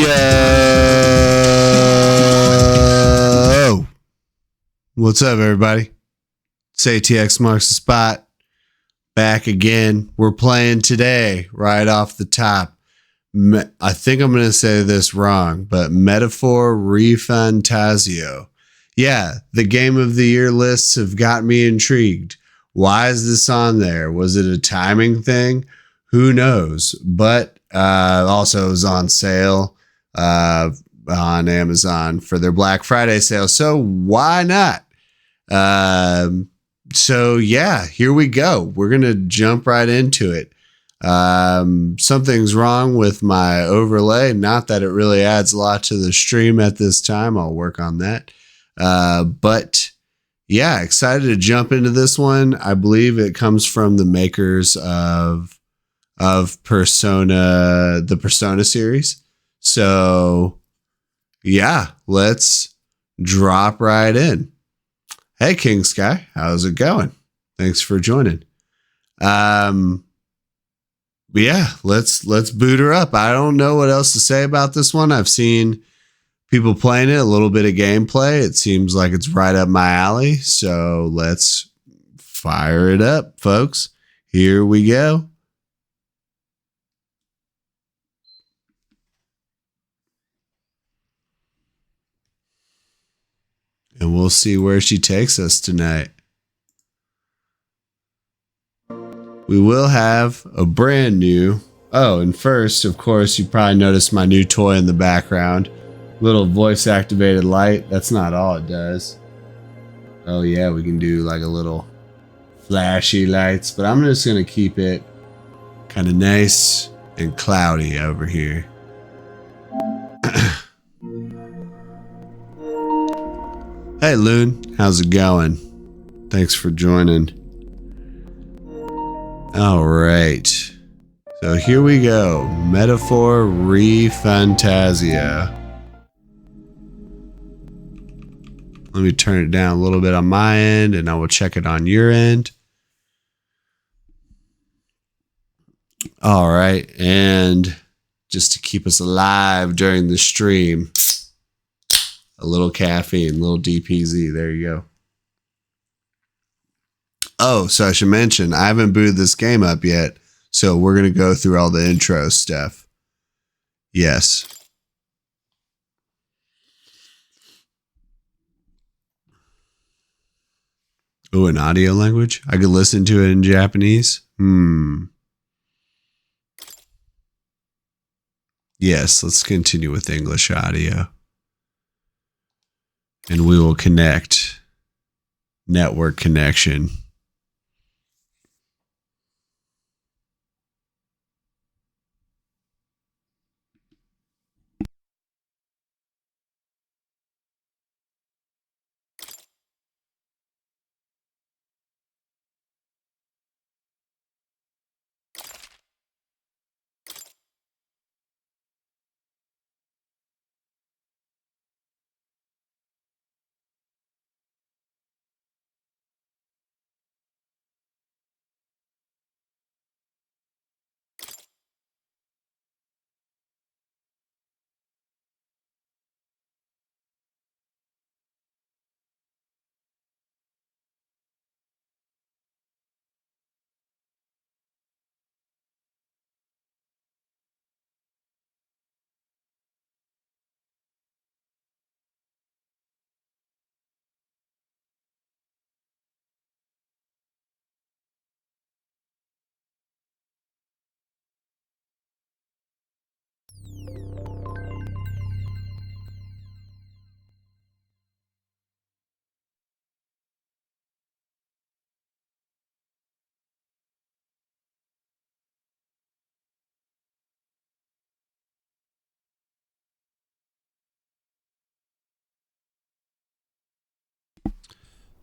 Yo! What's up, everybody? It's ATX Marks the Spot. Back again. We're playing today, right off the top. I think I'm going to say this wrong, but Metaphor ReFantazio. Yeah, the Game of the Year lists have got me intrigued. Why is this on there? Was it a timing thing? Who knows? But also it was on sale on Amazon for their Black Friday sale. So why not? So yeah, here we go. We're going to jump right into it. Something's wrong with my overlay. Not that it really adds a lot to the stream at this time. I'll work on that. But yeah, excited to jump into this one. I believe it comes from the makers of Persona, the Persona series. So yeah, let's drop right in. Hey, King Sky, how's it going? Thanks for joining. Yeah, let's boot her up. I don't know what else to say about this one. I've seen people playing it, a little bit of gameplay. It seems like it's right up my alley. So let's fire it up, folks. Here we go. And we'll see where she takes us tonight. We will have a brand new... Oh, and first, of course, you probably noticed my new toy in the background. Little voice-activated light. That's not all it does. Oh, yeah, we can do like a little flashy lights. But I'm just going to keep it kind of nice and cloudy over here. Hey, Loon. How's it going? Thanks for joining. All right. So here we go. Metaphor ReFantazio. Let me turn it down a little bit on my end, and I will check it on your end. All right. And just to keep us alive during the stream, a little caffeine, a little DPZ. There you go. Oh, so I should mention, I haven't booted this game up yet, so we're going to go through all the intro stuff. Yes. Oh, an audio language? I could listen to it in Japanese? Yes, let's continue with English audio. And we will connect. Network connection.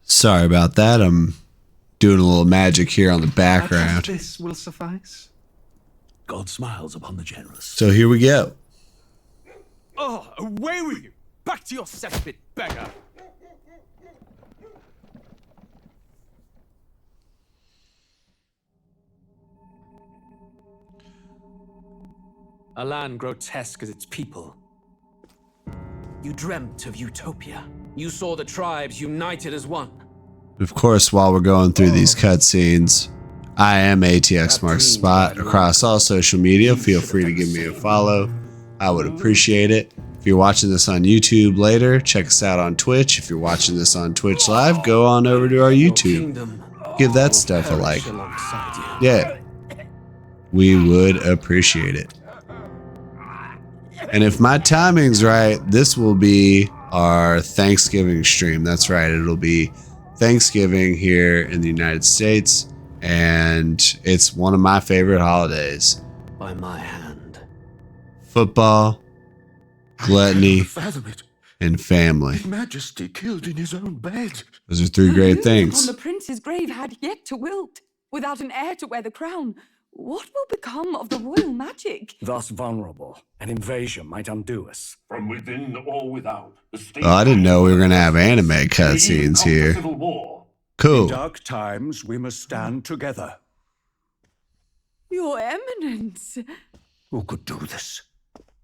Sorry about that. I'm doing a little magic here on the background. This will suffice. God smiles upon the generous. So here we go. Oh, away with you! Back to your cesspit, beggar! A land grotesque as its people, You dreamt of utopia. You saw the tribes united as one. Of course, while we're going through these cutscenes, I am ATX Marks Spot across all social media. Feel free to give me a follow. I would appreciate it. If you're watching this on YouTube later, check us out on Twitch. If you're watching this on Twitch Live, go on over to our YouTube. Give that stuff a like. Yeah, we would appreciate it. And if my timing's right, this will be our Thanksgiving stream. That's right. It'll be Thanksgiving here in the United States, and it's one of my favorite holidays. By my hand. Football, gluttony, and family. His Majesty killed in his own bed. Those are three great On things. the prince's grave had yet to wilt. Without an heir to wear the crown, what will become of the royal magic? Thus vulnerable, an invasion might undo us. From within or without, the state Oh, I didn't know we were going to have anime cutscenes here. Civil war. Cool. Dark times, we must stand together. Your Eminence. Who could do this?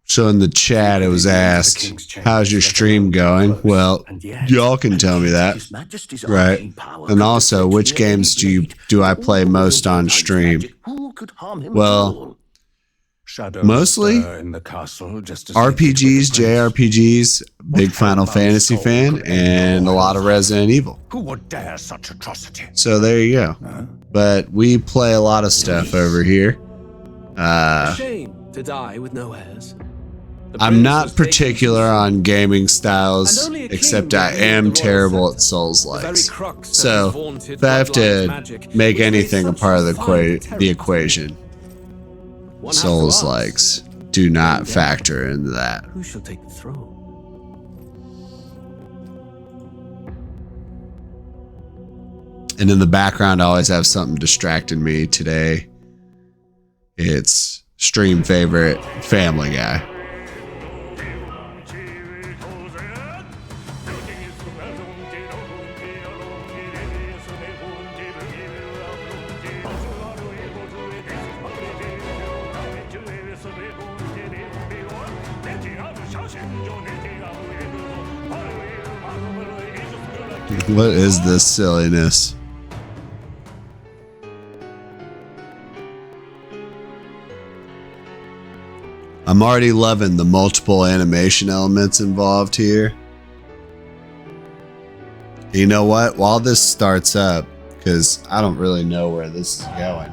So in the chat, it was asked, how's your stream going? Well, y'all can tell me that. His Majesty's Right. arcane power And could also, defeat which nearly games any do I great play or most on behind stream? magic. Who could harm him Well, at all? Shadows mostly stir in the castle just as RPGs, JRPGs, big Final Fantasy fan, and a lot of Resident Evil. Who would dare such atrocity? So there you go. But we play a lot of stuff over here. Shame to die with no heirs. The I'm prince not was taken particular on gaming styles, And only a king except I can wield am the royal terrible scepter. at Souls The very likes. crux of So his vaunted if I have bloodline's to magic, make which made anything a such part of the, fine the terror. equation, One has to Souls ask, likes do not factor into that. who shall take the throne? And in the background, I always have something distracting me. Today, it's stream favorite Family Guy. What is this silliness? I'm already loving the multiple animation elements involved here. You know what? While this starts up, because I don't really know where this is going,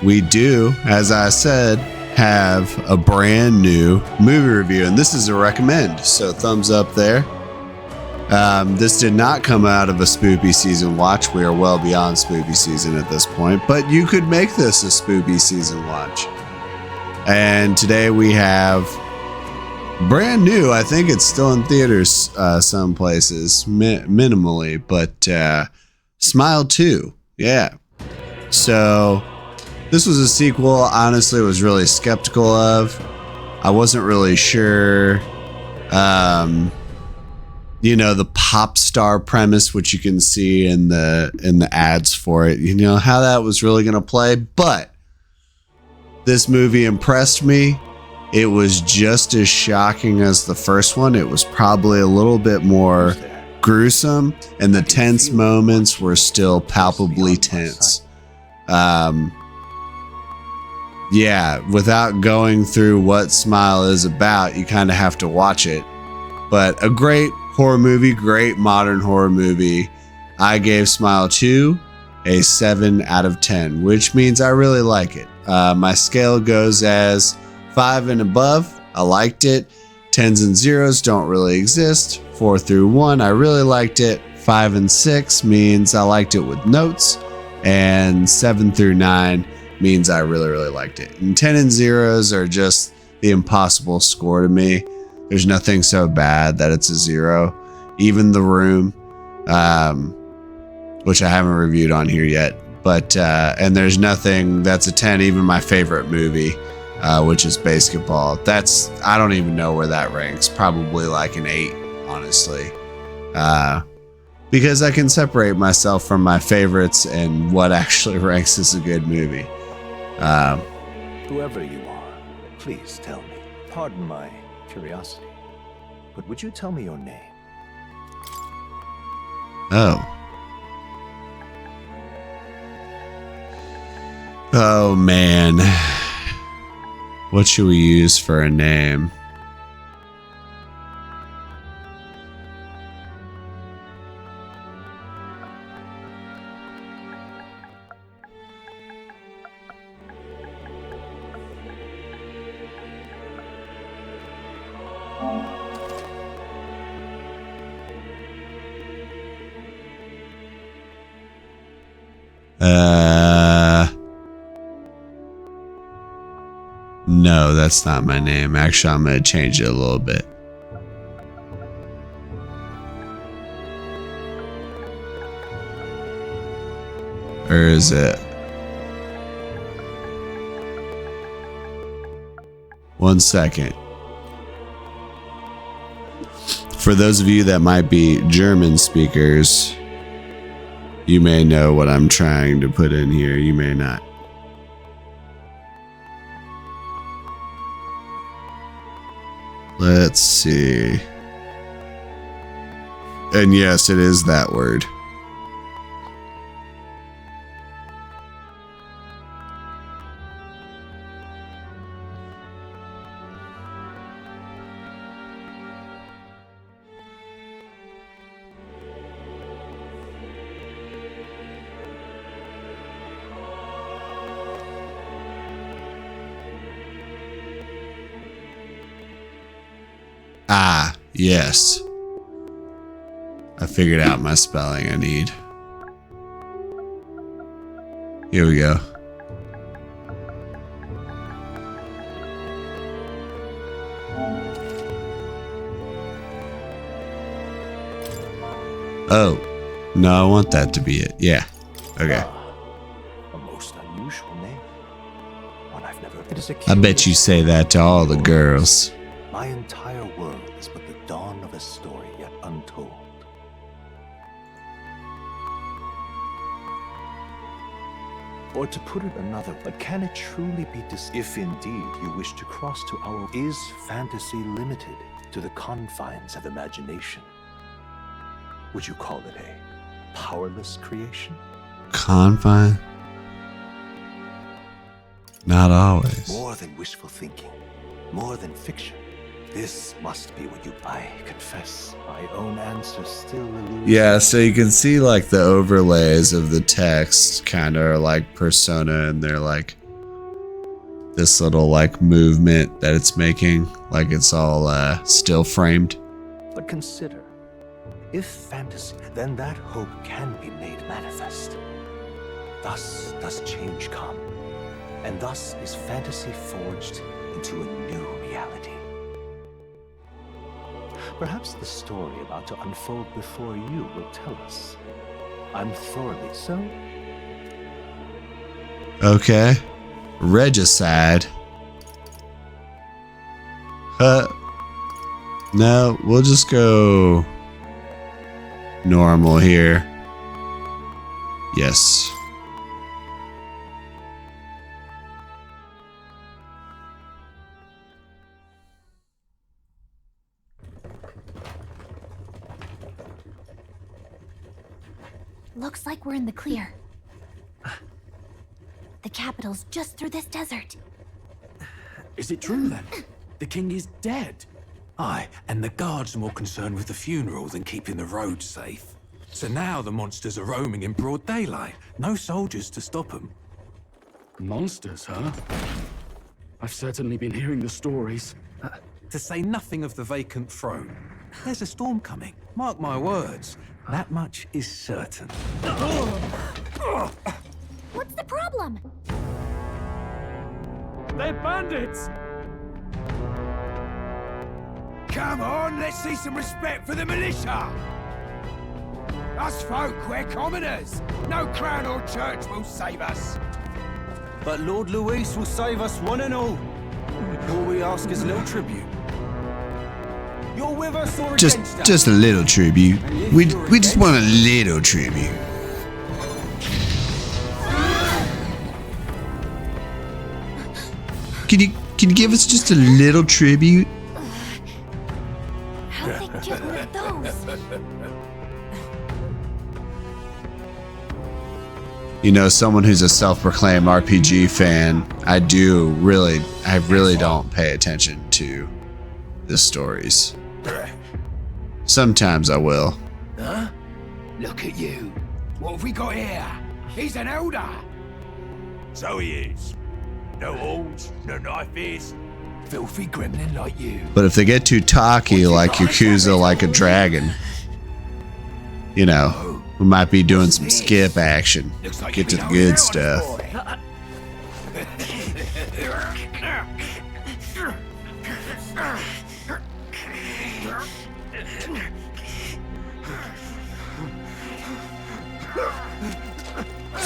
we do, as I said, have a brand new movie review, and this is a recommend, so thumbs up there. This did not come out of a spoopy season watch. We are well beyond spoopy season at this point, but you could make this a spoopy season watch. And today we have brand new, I think it's still in theaters some places, minimally, but Smile 2, yeah. So this was a sequel, honestly, was really skeptical of. I wasn't really sure, you know, the pop star premise, which you can see in the ads for it, you know, how that was really going to play, but this movie impressed me. It was just as shocking as the first one. It was probably a little bit more gruesome, and the tense moments were still palpably tense. Yeah, without going through what Smile is about, you kind of have to watch it. But a great horror movie, great modern horror movie. I gave Smile 2 a 7 out of 10, which means I really like it. My scale goes as 5 and above. I liked it. 10s and 0s don't really exist. 4 through 1, I really liked it. 5 and 6 means I liked it with notes. And 7 through 9 means I really, really liked it. And 10 and 0s are just the impossible score to me. There's nothing so bad that it's a 0. Even The Room, which I haven't reviewed on here yet. But, and there's nothing that's a 10, even my favorite movie, which is Basketball. That's, I don't even know where that ranks. Probably like an 8, honestly. Because I can separate myself from my favorites and what actually ranks as a good movie. Whoever you are, please tell me. Pardon my curiosity. But would you tell me your name? Oh. Oh, man. What should we use for a name? No, that's not my name. Actually, I'm going to change it a little bit. Or is it? One second. For those of you that might be German speakers, you may know what I'm trying to put in here. You may not. Let's see. And yes, it is that word. Ah, yes. I figured out my spelling I need. Here we go. Oh, no, I want that to be it. Yeah. Okay. A most unusual name. One I've never. It is a I bet curious you say that to all the girls. My entire world is but the dawn of a story yet untold. Or to put it another, but can it truly be if indeed you wish to cross to our... Is fantasy limited to the confines of imagination? Would you call it a powerless creation? Confine? Not always. More than wishful thinking, more than fiction. This must be what I confess. My own answer still eludes. Yeah, so you can see like the overlays of the text kind of are like persona, and they're like this little like movement that it's making, like it's all still framed. But consider, if fantasy, then that hope can be made manifest. Thus does change come, and thus is fantasy forged into a new reality. Perhaps the story about to unfold before you will tell us. I'm thoroughly so. Okay. Regicide. No, we'll just go normal here. Yes. Looks like we're in the clear. The capital's just through this desert. Is it true then? The king is dead? Aye, and the guards are more concerned with the funeral than keeping the roads safe. So now the monsters are roaming in broad daylight. No soldiers to stop them. Monsters, huh? I've certainly been hearing the stories. To say nothing of the vacant throne. There's a storm coming. Mark my words. That much is certain. What's the problem? They're bandits! Come on, let's see some respect for the militia! Us folk, we're commoners. No crown or church will save us. But Lord Luis will save us one and all. All we ask is a little tribute. You're with us or against us? Just a little tribute. We just want a little tribute. Can you give us just a little tribute? you know, someone who's a self-proclaimed RPG fan, I really don't pay attention to the stories. Sometimes I will. Huh? Look at you. What have we got here? He's an elder. So he is. No horns, no knife. Filthy gremlin like you. But if they get too talky like Yakuza like a dragon, you know, we might be doing some skip action. Get to the good stuff.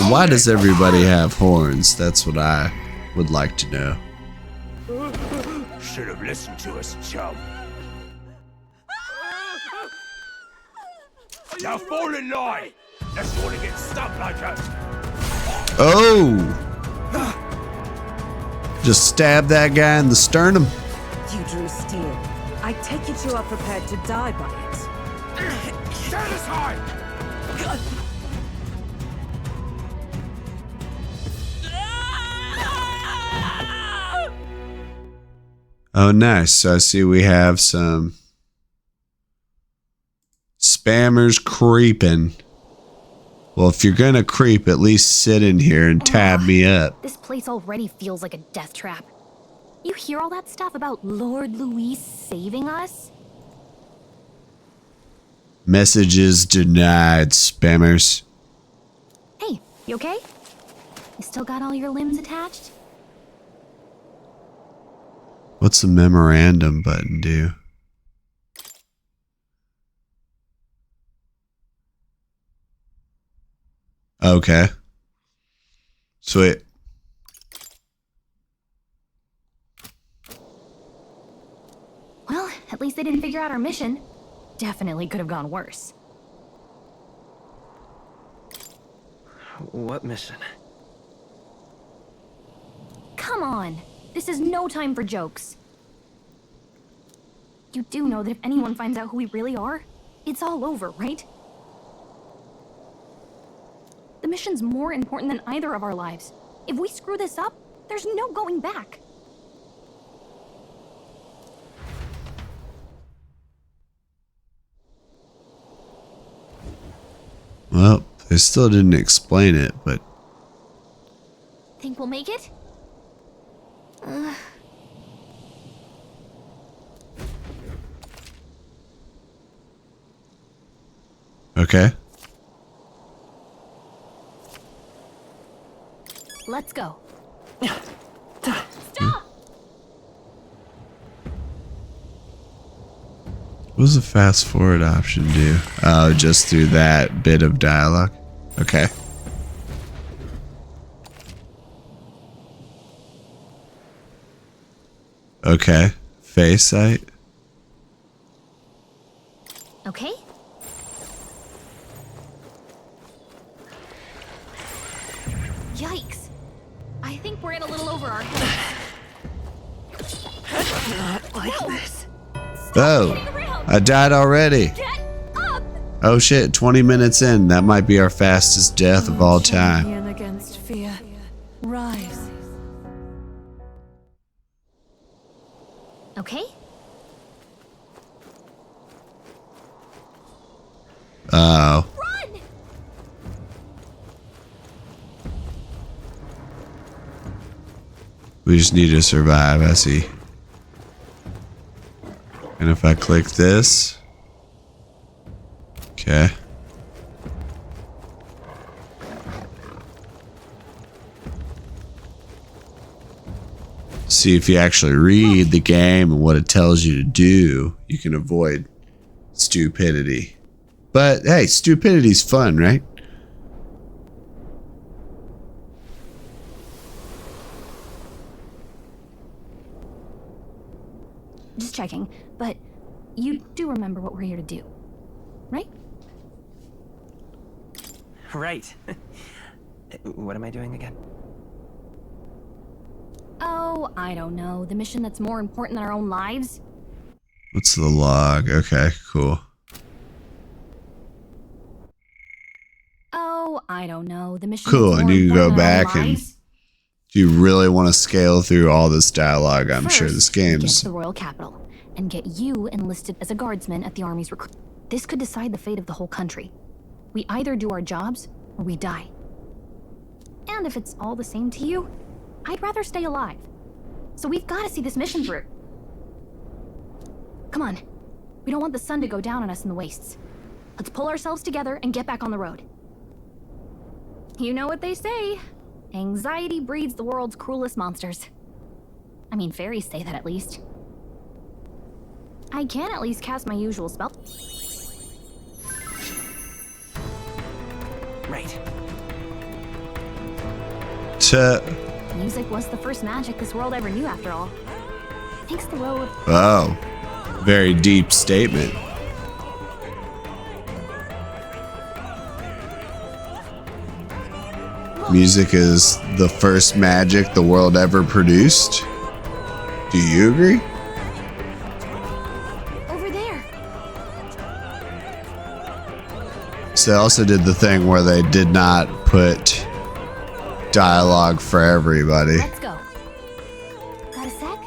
Why does everybody have horns? That's what I would like to know. Should have listened to us, chum. Now fall in line. Let's want to get stuck like us. Oh! Just stab that guy in the sternum. You drew steel. I take it you are prepared to die by it. Stand aside! Oh, nice. So I see we have some spammers creeping. Well, if you're gonna creep, at least sit in here and tab me up. This place already feels like a death trap. You hear all that stuff about Lord Louis saving us? Messages denied, spammers. Hey, you okay? You still got all your limbs attached? What's the memorandum button do? Okay. Sweet. Well, at least they didn't figure out our mission. Definitely could have gone worse. What mission? Come on! This is no time for jokes. You do know that if anyone finds out who we really are, it's all over, right? The mission's more important than either of our lives. If we screw this up, there's no going back. Well, they still didn't explain it, but... Think we'll make it? Okay. Let's go. Stop! What does the fast forward option do? Oh, just through that bit of dialogue? Okay. Okay. Face sight? Okay. Yikes. I think we're in a little over our heads. Not like this. Oh, I died already. Get up! Oh shit, 20 minutes in. That might be our fastest death of all time. Champion against fear. Rise. Okay. Oh. Run! We just need to survive, I see. And if I click this... Okay. See, if you actually read the game and what it tells you to do, you can avoid stupidity. But hey, stupidity's fun, right? Just checking, but you do remember what we're here to do, right? Right. What am I doing again? Oh, I don't know. The mission that's more important than our own lives? What's the log? Okay, cool. Oh, I don't know. The mission. Cool, and you can go back and lives. if you really want to scale through all this dialogue, I'm sure this First, get game's to the royal capital and get you enlisted as a guardsman at the army's recruit. This could decide the fate of the whole country. We either do our jobs or we die. And if it's all the same to you, I'd rather stay alive. So we've got to see this mission through. Come on. We don't want the sun to go down on us in the wastes. Let's pull ourselves together and get back on the road. You know what they say. Anxiety breeds the world's cruelest monsters. I mean, fairies say that at least. I can at least cast my usual spell. Right. Music was the first magic this world ever knew, after all. Takes the road. Oh, very deep statement. Music is the first magic the world ever produced. Do you agree? Over there. So they also did the thing where they did not put dialogue for everybody. Let's go. Got a sec?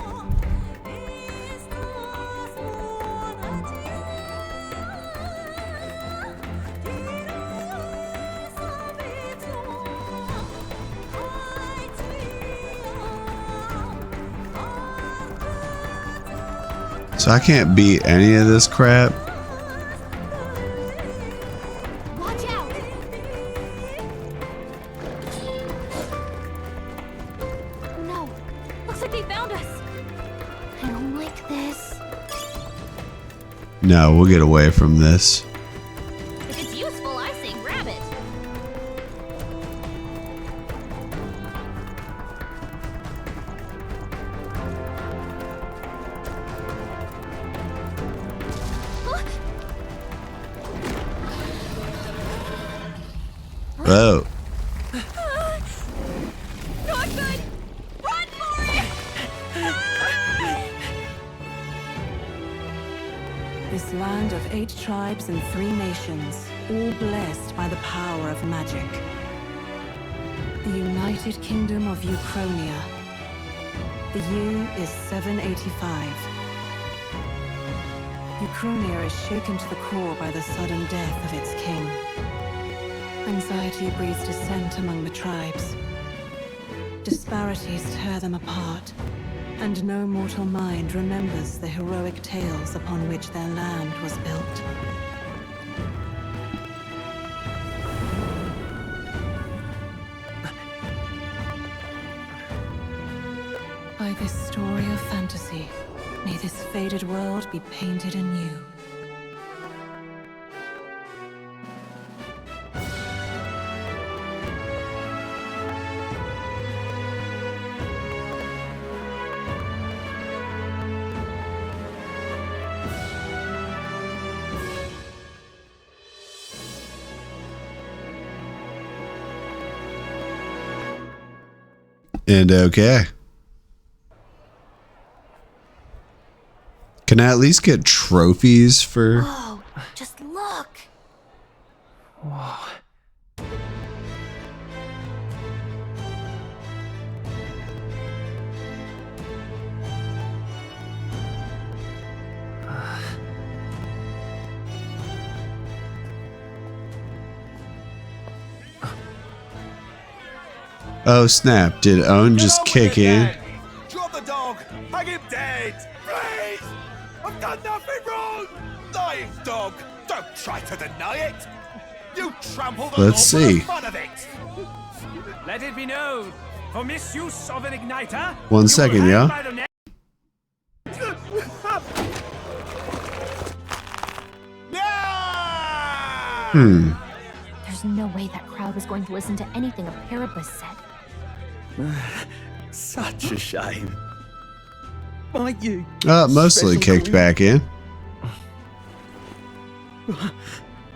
So I can't beat any of this crap. Watch out! No. Looks like they found us. I don't like this. No, we'll get away from this. If it's useful, I say grab it. Oh. Not good! Run for it! This land of 8 tribes and 3 nations, all blessed by the power of magic. The United Kingdom of Ukrainia. The year is 785. Ukrainia is shaken to the core by the sudden death of its king. Anxiety breeds dissent among the tribes. Disparities tear them apart, and no mortal mind remembers the heroic tales upon which their land was built. By this story of fantasy, may this faded world be painted anew. And okay. Can I at least get trophies for... Whoa, just look. Whoa. Oh snap, did Owen just kick in? Drop the dog! Hang him dead! Please! I've done nothing wrong! Lying dog! Don't try to deny it! You trample the Let's law for see. the fun of it! Let it be known, for misuse of an igniter. 1 second, yeah. There's no way that crowd was going to listen to anything a Paribus said. Such a shame. Might you? Mostly special kicked back in.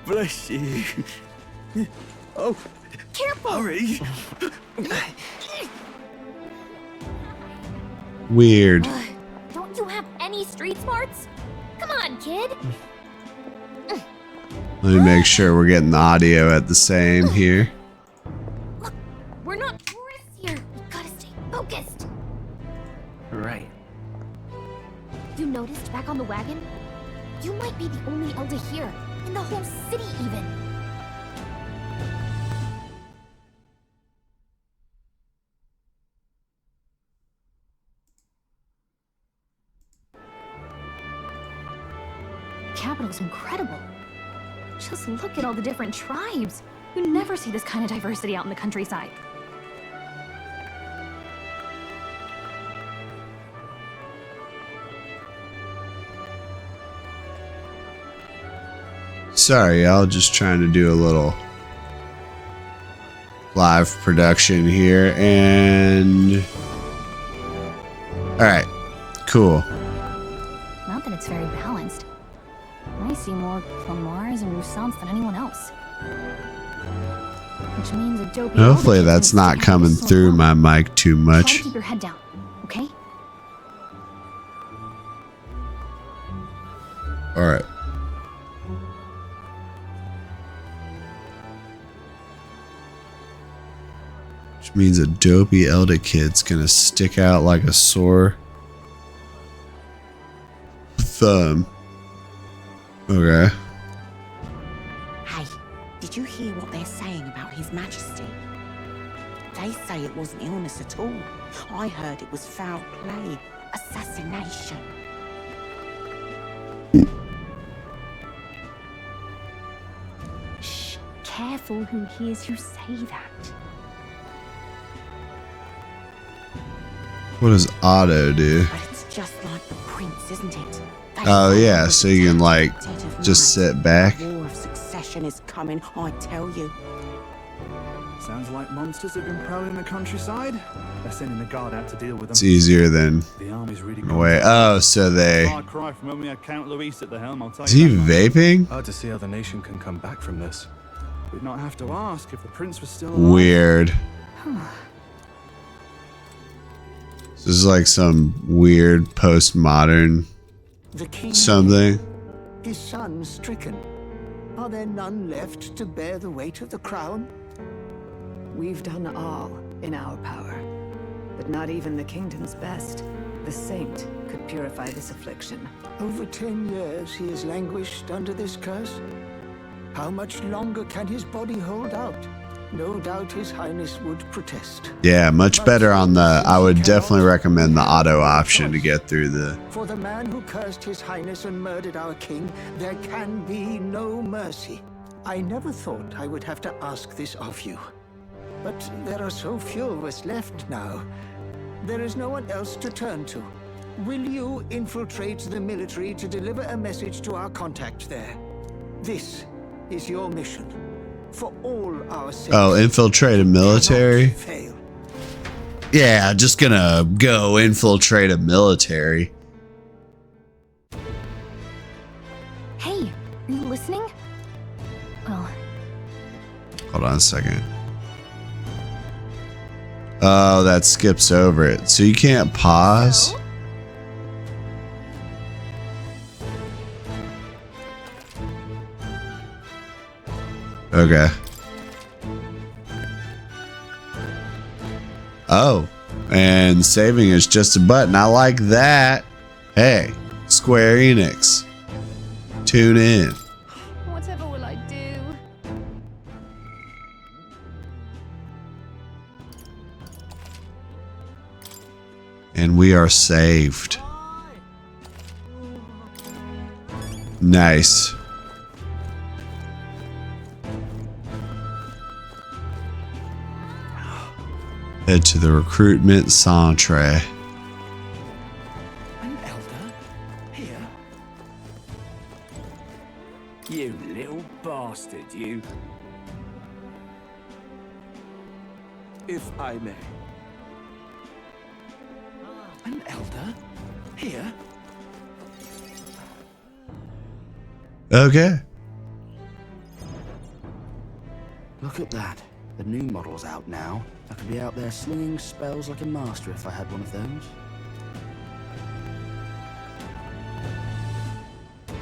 Bless you. Oh, Careful! hurry. Weird. Don't you have any street smarts? Come on, kid. Let me make sure we're getting the audio at the same here. noticed back on the wagon? You might be the only elder here, in the whole city even. Capital's incredible. Just look at all the different tribes. You never see this kind of diversity out in the countryside. Sorry, y'all, just trying to do a little live production here, and all right, cool. Not that it's very balanced. I see more Clamars and Roussants than anyone else. Which means a dopey. Hopefully that's not coming through my mic too Try much. to keep your head down, okay? All right. Which means a dopey elder kid's gonna stick out like a sore thumb. Okay. Hey, did you hear what they're saying about His Majesty? They say it wasn't illness at all. I heard it was foul play, assassination. Shh, careful who hears you say that. What does auto do? But it's just like the prince, isn't it? Oh yeah, so you can like just sit back. War of succession is coming, I tell you. Sounds like monsters have been prowling the countryside. They're sending the guard out to deal with them. It's easier than The army's really in a way. Oh, so they. Far cry from when we had Count Luis at the helm, I'll tell Is he you that much. vaping? Hard to see how the nation can come back from this. We'd not have to ask if the prince was still alive. Weird. This is like some weird postmodern The king, something. his son stricken. Are there none left to bear the weight of the crown? We've done all in our power, but not even the kingdom's best, the saint, could purify this affliction. Over 10 years he has languished under this curse. How much longer can his body hold out? No doubt His Highness would protest. Yeah, much better on the. I would definitely recommend the auto option to get through the. For the man who cursed His Highness and murdered our king, there can be no mercy. I never thought I would have to ask this of you. But there are so few of us left now. There is no one else to turn to. Will you infiltrate the military to deliver a message to our contact there? This is your mission. For all our sakes. Oh, infiltrate a military? Fail. Yeah, just gonna go infiltrate a military. Hey, are you listening? Well, Hold on a second. Oh, that skips over it. So you can't pause? Okay. Oh, and saving is just a button. I like that. Hey, Square Enix. Tune in. whatever will I do? And we are saved. Nice. Head to the recruitment centre. An elder? Here? You little bastard, you. If I may. An elder? Here? Okay. Look at that. The new model's out now. I could be out there slinging spells like a master if I had one of those.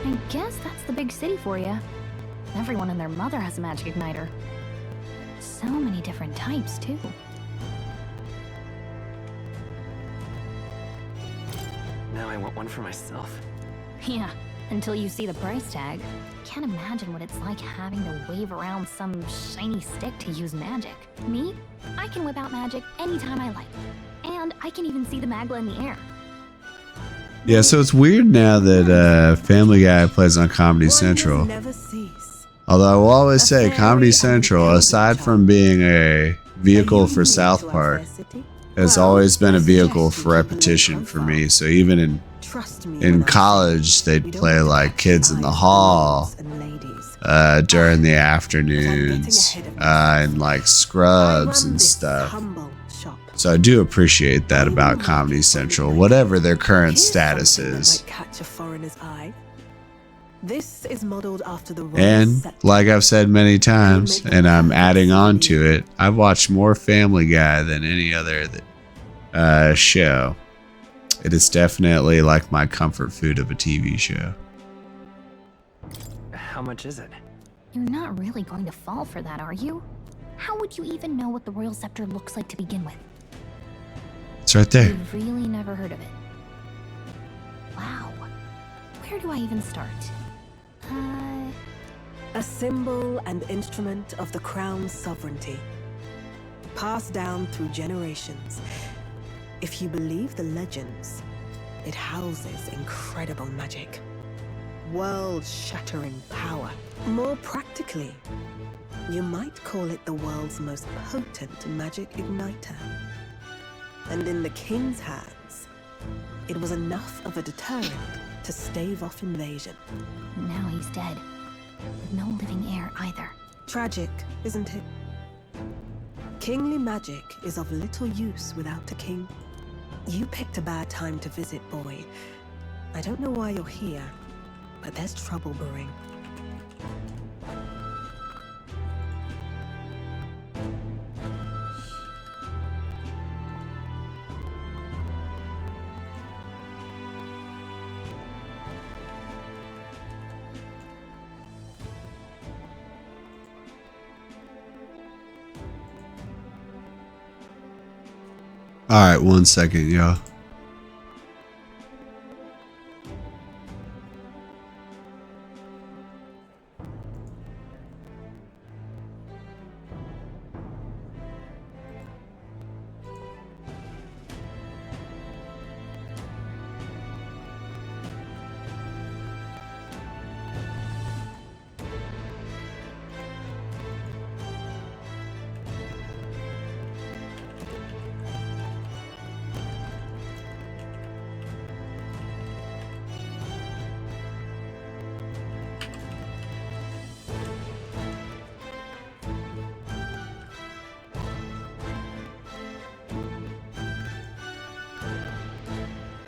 I guess that's the big city for you. Everyone and their mother has a magic igniter. So many different types, too. Now I want one for myself. Yeah, until you see the price tag. Can't imagine what it's like having to wave around some shiny stick to use magic. Me? I can whip out magic anytime I like. And I can even see the Magla in the air. Yeah, so it's weird now that Family Guy plays on Comedy Central. Although I will always say Comedy Central, aside from being a vehicle for South Park, has always been a vehicle for repetition for me. So even in college, they'd play like Kids in the Hall during the afternoons and like Scrubs and stuff. So I do appreciate that about Comedy Central, whatever their current status is. Catch a foreigner's eye. This is modeled after the And like I've said many times, and I'm adding on to it, I've watched more Family Guy than any other show. It is definitely like my comfort food of a TV show. How much is it? You're not really going to fall for that, are you? How would you even know what the Royal Scepter looks like to begin with? It's right there. You've really never heard of it. Wow. Where do I even start? A symbol and instrument of the crown's sovereignty, passed down through generations. If you believe the legends, it houses incredible magic, world-shattering power. More practically, you might call it the world's most potent magic igniter. And in the king's hands, it was enough of a deterrent to stave off invasion. Now he's dead, with no living heir either. Tragic, isn't it? Kingly magic is of little use without a king. You picked a bad time to visit, boy. I don't know why you're here, but there's trouble brewing. Alright, 1 second, y'all.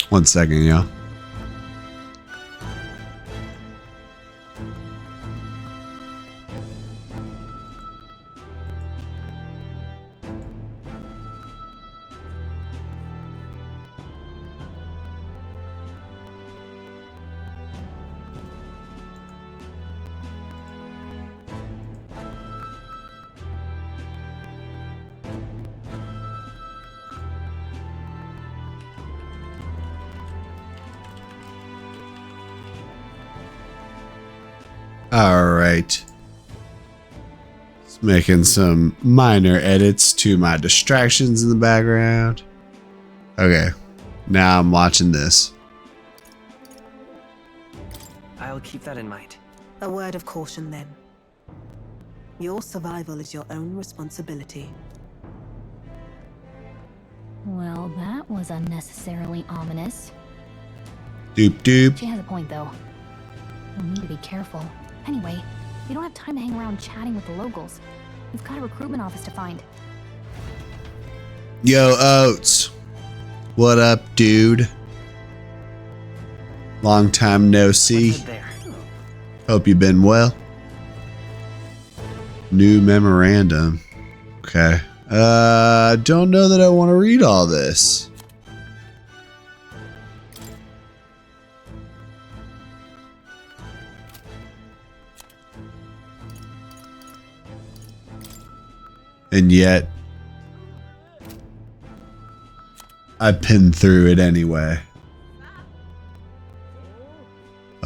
One second, y'all. Alright. Just making some minor edits to my distractions in the background. Okay. Now I'm watching this. I'll keep that in mind. A word of caution then. Your survival is your own responsibility. Well, that was unnecessarily ominous. Doop doop. She has a point, though. We'll need to be careful. Anyway, we don't have time to hang around chatting with the locals. We've got a recruitment office to find. Yo, Oates. What up, dude? Long time no see. Hope you've been well. New memorandum. Okay. Don't know that I want to read all this. And yet, I pinned through it anyway.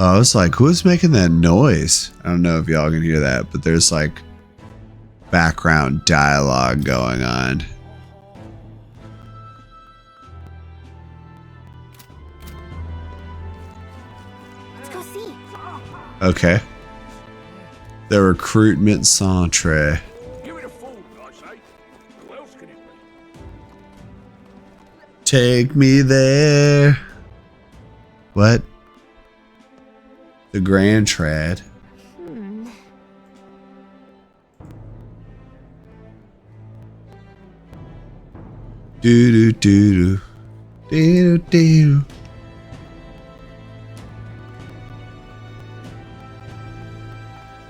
Oh, I was like, who's making that noise? I don't know if y'all can hear that, but there's like background dialogue going on. Let's go see. Okay. The recruitment centre. Give it a fool, I say. Who else can it be? Take me there. What? The Grand Trad. Do do do do do do.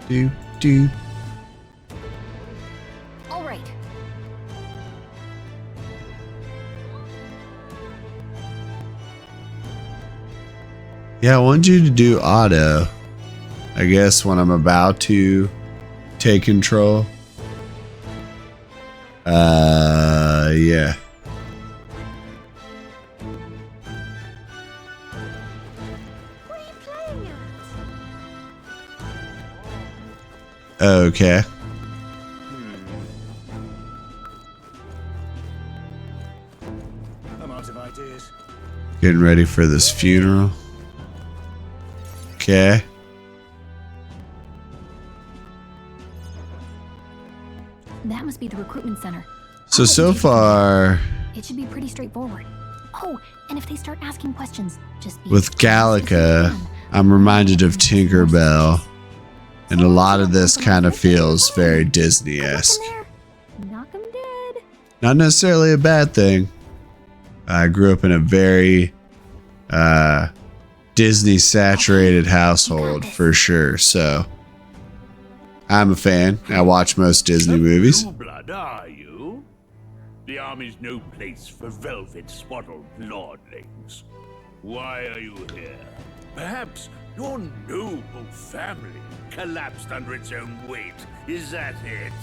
Do do. All right. Yeah, I want you to do auto. I guess when I'm about to take control. Yeah. Okay. I'm out of ideas. Getting ready for this funeral. Okay. That must be the recruitment center. So far It should be pretty straightforward. Oh, and if they start asking questions, just be with Gallica, I'm reminded of Tinkerbell. And a lot of this kind of feels very Disney-esque. knock 'em dead. Not necessarily a bad thing. I grew up in a very Disney-saturated household for sure, so I'm a fan. I watch most Disney movies. Blue blood, are you? The army's no place for velvet-swaddled lordlings. Why are you here? Perhaps your noble family collapsed under its own weight. Is that it?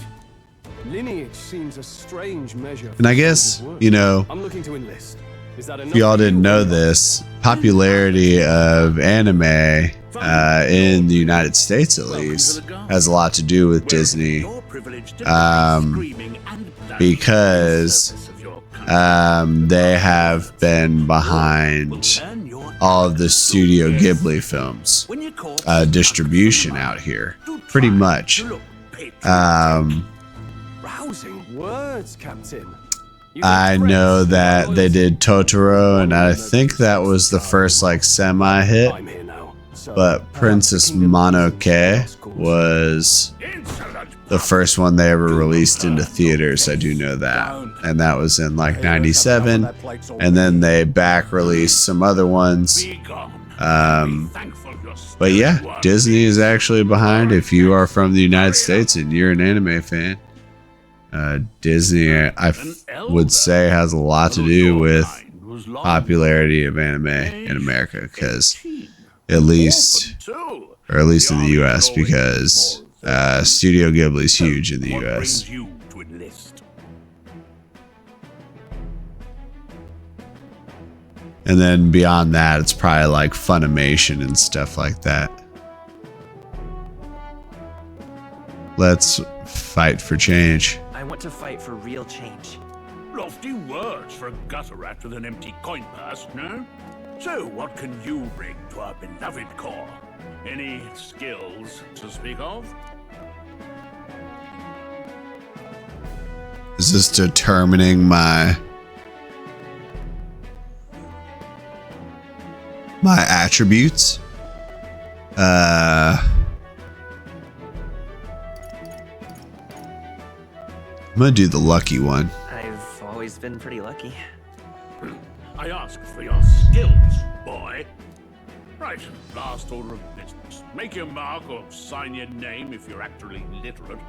Lineage seems a strange measure. And I guess, you know, I'm looking to enlist. Is that if y'all didn't know this, popularity of anime in the United States, at least, has a lot to do with Disney. Because they have been behind all of the Studio Ghibli films distribution out here, pretty much. Rousing words, Captain. I know that they did Totoro, and I think that was the first like semi-hit. But Princess Mononoke was the first one they ever released into theaters. I do know that, and that was in like '97. And then they back released some other ones. But yeah, Disney is actually behind. If you are from the United States and you're an anime fan, Disney, I would say, has a lot to do with popularity of anime in America, because at least in the US, because Studio Ghibli is huge in the US. And then beyond that, it's probably like Funimation and stuff like that. Let's fight for change. I want to fight for real change. Lofty words for a gutter rat with an empty coin purse, no? So, what can you bring to our beloved corps? Any skills to speak of? Is this determining my attributes? I'm gonna do the lucky one. I've always been pretty lucky. I asked for your skills, boy. Right, last order of business. Make your mark or sign your name if you're actually literate.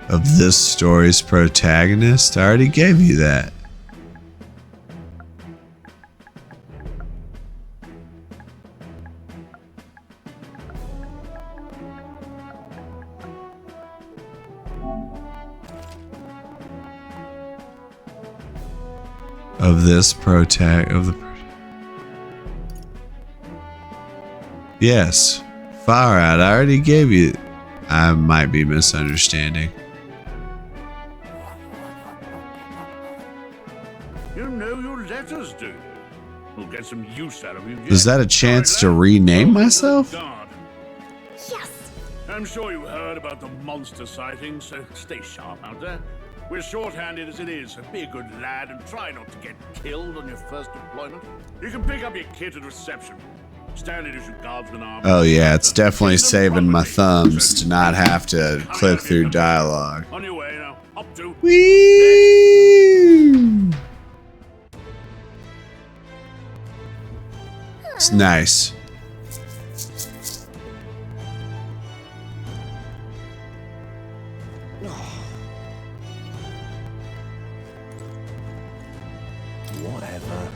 Of this story's protagonist? I already gave you that. of this protect of the. Yes, far out. I already gave you. I might be misunderstanding. You know your letters, do you? We'll get some use out of you. Is that a chance to rename myself? Yes. I'm sure you heard about the monster sightings, so stay sharp out there. We're short-handed as it is, so be a good lad and try not to get killed on your first deployment. You can pick up your kit at reception. Standard issue guardsman armor. Oh yeah, it's definitely saving my thumbs to not have to click through dialogue. On your way now. Up to. Whee! It's nice. Whatever.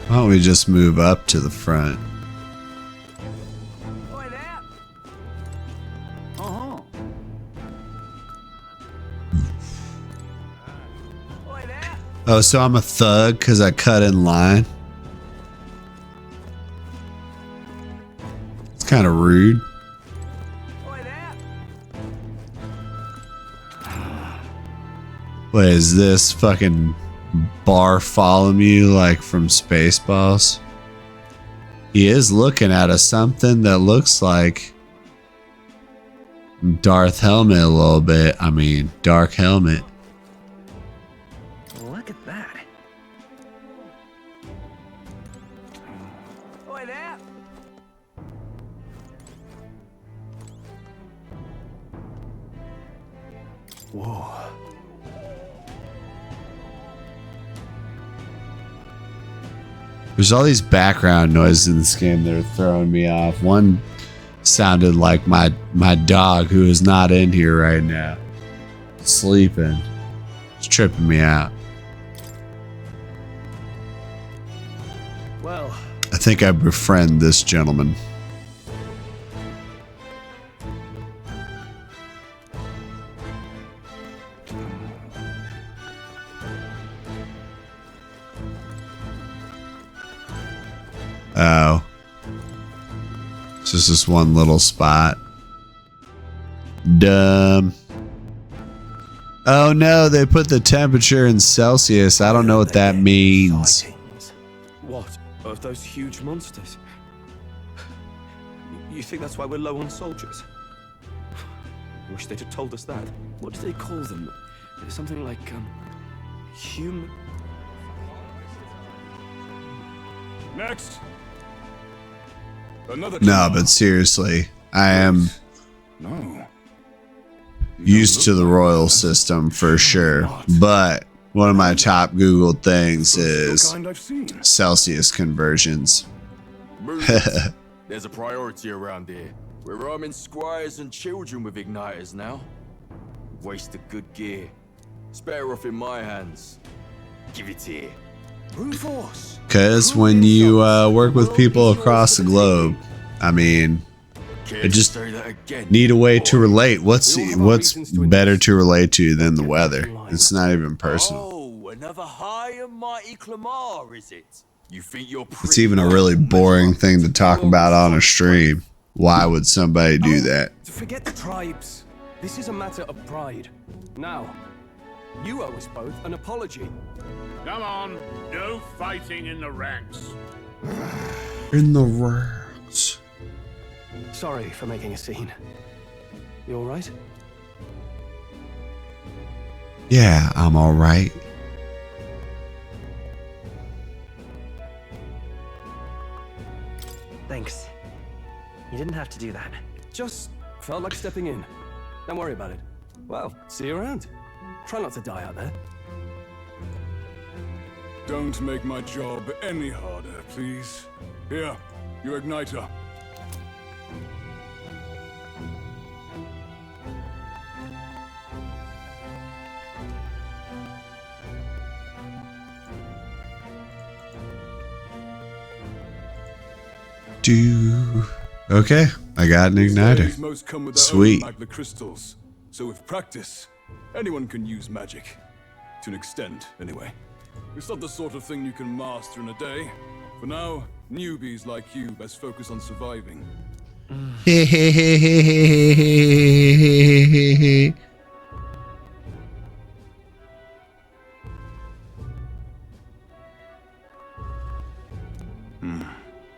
Why don't we just move up to the front? Oh, so I'm a thug because I cut in line? It's kind of rude. What is this fucking bar following you like from Spaceballs? He is looking at us something that looks like Darth Helmet a little bit. I mean, Dark Helmet. Look at that. Whoa. There's all these background noises in this game that are throwing me off. One sounded like my dog, who is not in here right now, sleeping. It's tripping me out. Well, I think I befriend this gentleman. Oh. It's just this one little spot. Dumb. Oh no, they put the temperature in Celsius. I don't know what that means. what? Of those huge monsters? You think that's why we're low on soldiers? Wish they'd have told us that. What do they call them? Something like, human... Next. Another No, but seriously, I am No. used to the royal system for sure. But one of my top Googled things is Celsius conversions. There's a priority around here. We're arming squires and children with igniters now. Waste of good gear. It's better off in my hands. Give it here. Because when you work with people across the globe, I mean, I just need a way to relate. What's better to relate to than the weather? It's not even personal. Oh, another high and mighty Clamar, is it? You think you're It's even a really boring thing to talk about on a stream. Why would somebody do that? Forget the tribes. This is a matter of pride. Now, you owe us both an apology. Come on, no fighting in the ranks. In the ranks. Sorry for making a scene. You all right? Yeah, I'm all right. Thanks. You didn't have to do that. Just felt like stepping in. Don't worry about it. Well, see you around. Try not to die out there. Don't make my job any harder, please. Here, your igniter. Okay, I got an igniter. Most come with their Sweet. own magna crystals, so with practice, anyone can use magic. To an extent, anyway. It's not the sort of thing you can master in a day. For now, newbies like you best focus on surviving.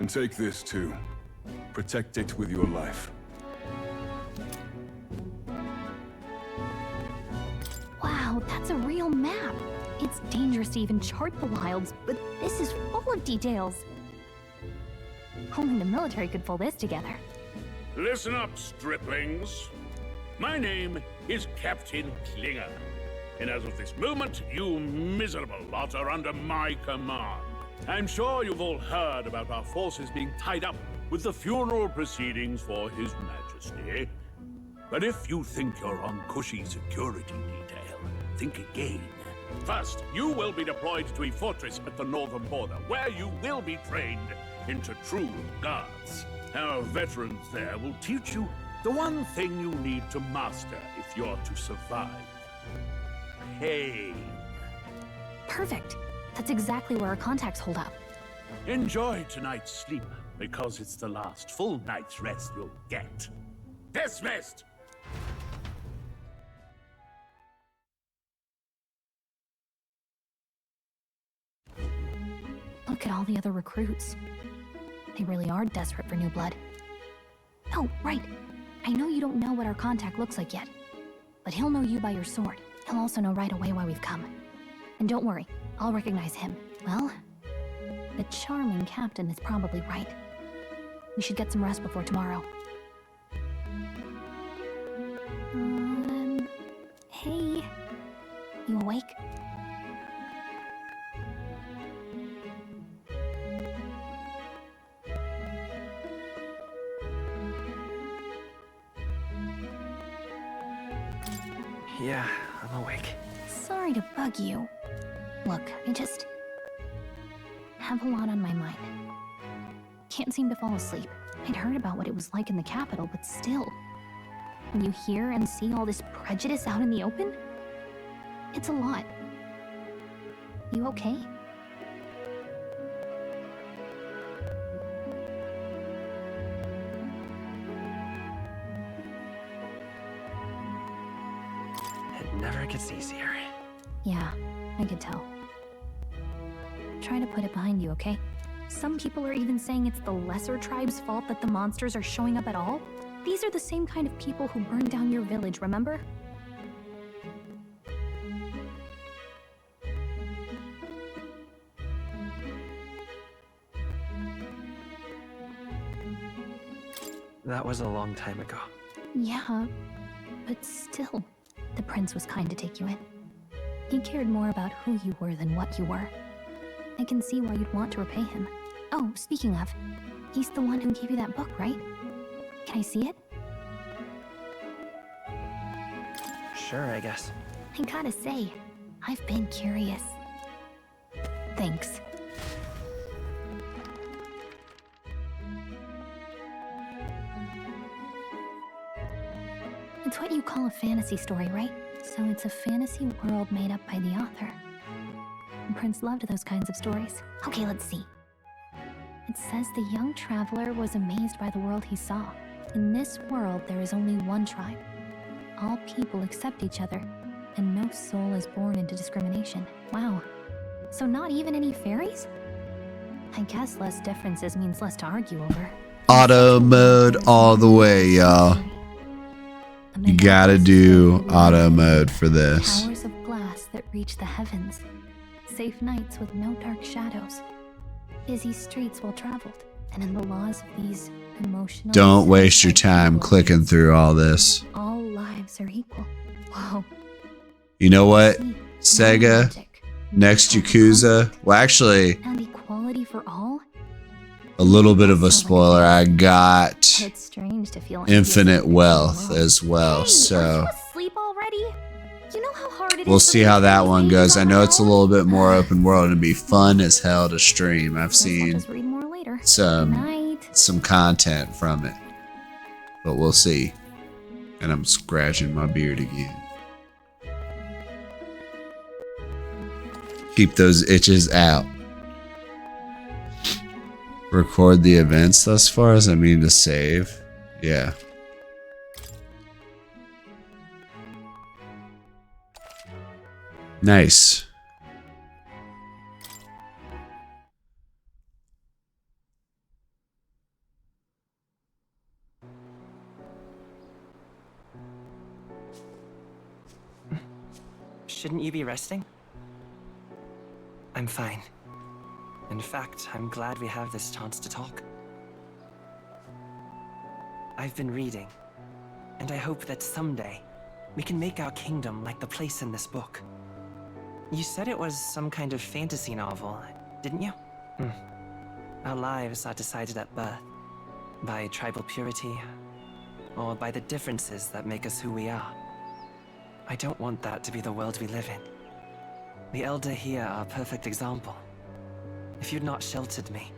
And take this too. Protect it with your life. Wow, that's a real map. It's dangerous to even chart the wilds, but this is full of details. Only the military could pull this together. Listen up, striplings. My name is Captain Klinger, and as of this moment, you miserable lot are under my command. I'm sure you've all heard about our forces being tied up with the funeral proceedings for His Majesty. But if you think you're on cushy security detail, think again. First, you will be deployed to a fortress at the northern border, where you will be trained into true guards. Our veterans there will teach you the one thing you need to master if you're to survive. Pain. Perfect. That's exactly where our contacts hold up. Enjoy tonight's sleep, because it's the last full night's rest you'll get. Dismissed! Look at all the other recruits. They really are desperate for new blood. Oh, right. I know you don't know what our contact looks like yet, but he'll know you by your sword. He'll also know right away why we've come. And don't worry, I'll recognize him. Well, the charming captain is probably right. We should get some rest before tomorrow. Hey. You awake? Yeah, I'm awake. Sorry to bug you. Look, I just have a lot on my mind. Can't seem to fall asleep. I'd heard about what it was like in the capital, but still. When you hear and see all this prejudice out in the open, it's a lot. You okay? It never gets easier. Yeah, I could tell. Try to put it behind you, okay? Some people are even saying it's the lesser tribe's fault that the monsters are showing up at all. These are the same kind of people who burned down your village, remember? That was a long time ago. Yeah, but still, the prince was kind to take you in. He cared more about who you were than what you were. I can see why you'd want to repay him. Oh, speaking of, he's the one who gave you that book, right? Can I see it? Sure, I guess. I gotta say, I've been curious. Thanks. It's what you call a fantasy story, right? So it's a fantasy world made up by the author. And Prince loved those kinds of stories. Okay, let's see. It says the young traveler was amazed by the world he saw. In this world, there is only one tribe. All people accept each other, and no soul is born into discrimination. Wow. So not even any fairies? I guess less differences means less to argue over. Auto mode all the way, y'all. You gotta do auto mode for this. Towers of glass that reach the heavens. Safe nights with no dark shadows. Busy streets well traveled. And in the laws of these emotional... Don't waste your time clicking through all this. All lives are equal. Wow. You know what? Sega, next Yakuza. Well, actually, And equality for all? a little bit of a spoiler. I got It's strange to feel infinite wealth as well. So asleep already? You know how hard it we'll is see how that one goes. I know it's a little bit more open world and it'd be fun as hell to stream. I've seen Just read more later. some Good night. some content from it. But we'll see. And I'm scratching my beard again. Keep those itches out. Record the events thus far. Does that mean to save? Yeah. Nice. Shouldn't you be resting? I'm fine. In fact, I'm glad we have this chance to talk. I've been reading, and I hope that someday we can make our kingdom like the place in this book. You said it was some kind of fantasy novel, didn't you? Our lives are decided at birth, by tribal purity, or by the differences that make us who we are. I don't want that to be the world we live in. The Elder here are a perfect example. If you'd not sheltered me,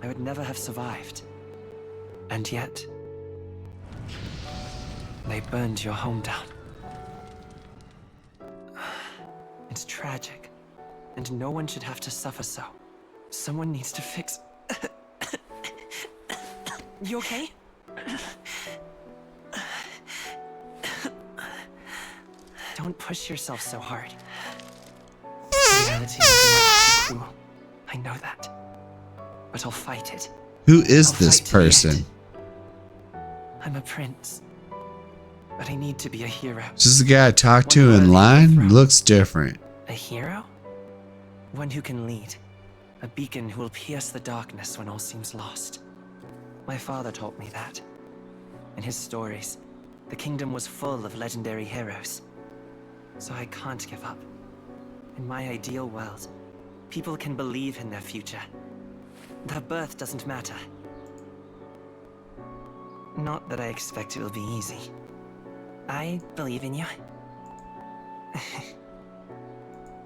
I would never have survived. And yet, they burned your home down. It's tragic, and no one should have to suffer so. Someone needs to fix... You okay? Don't push yourself so hard. Reality is too cruel. I know that. But I'll fight it. Who is this person? I'm a prince. But I need to be a hero. Is this the guy I talked to in line? Looks different. A hero? One who can lead. A beacon who will pierce the darkness when all seems lost. My father taught me that. In his stories, the kingdom was full of legendary heroes. So I can't give up. In my ideal world, people can believe in their future. Their birth doesn't matter. Not that I expect it will be easy. I believe in you.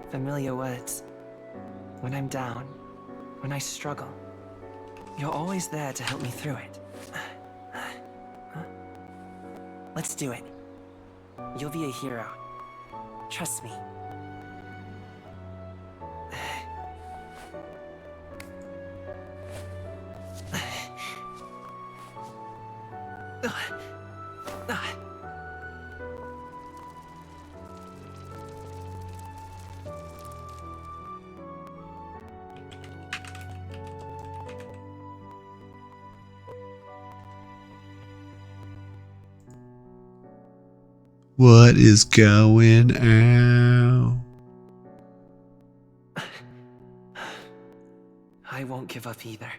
Familiar words. When I'm down, when I struggle, you're always there to help me through it. Let's do it. You'll be a hero. Trust me. What is going on? I won't give up either.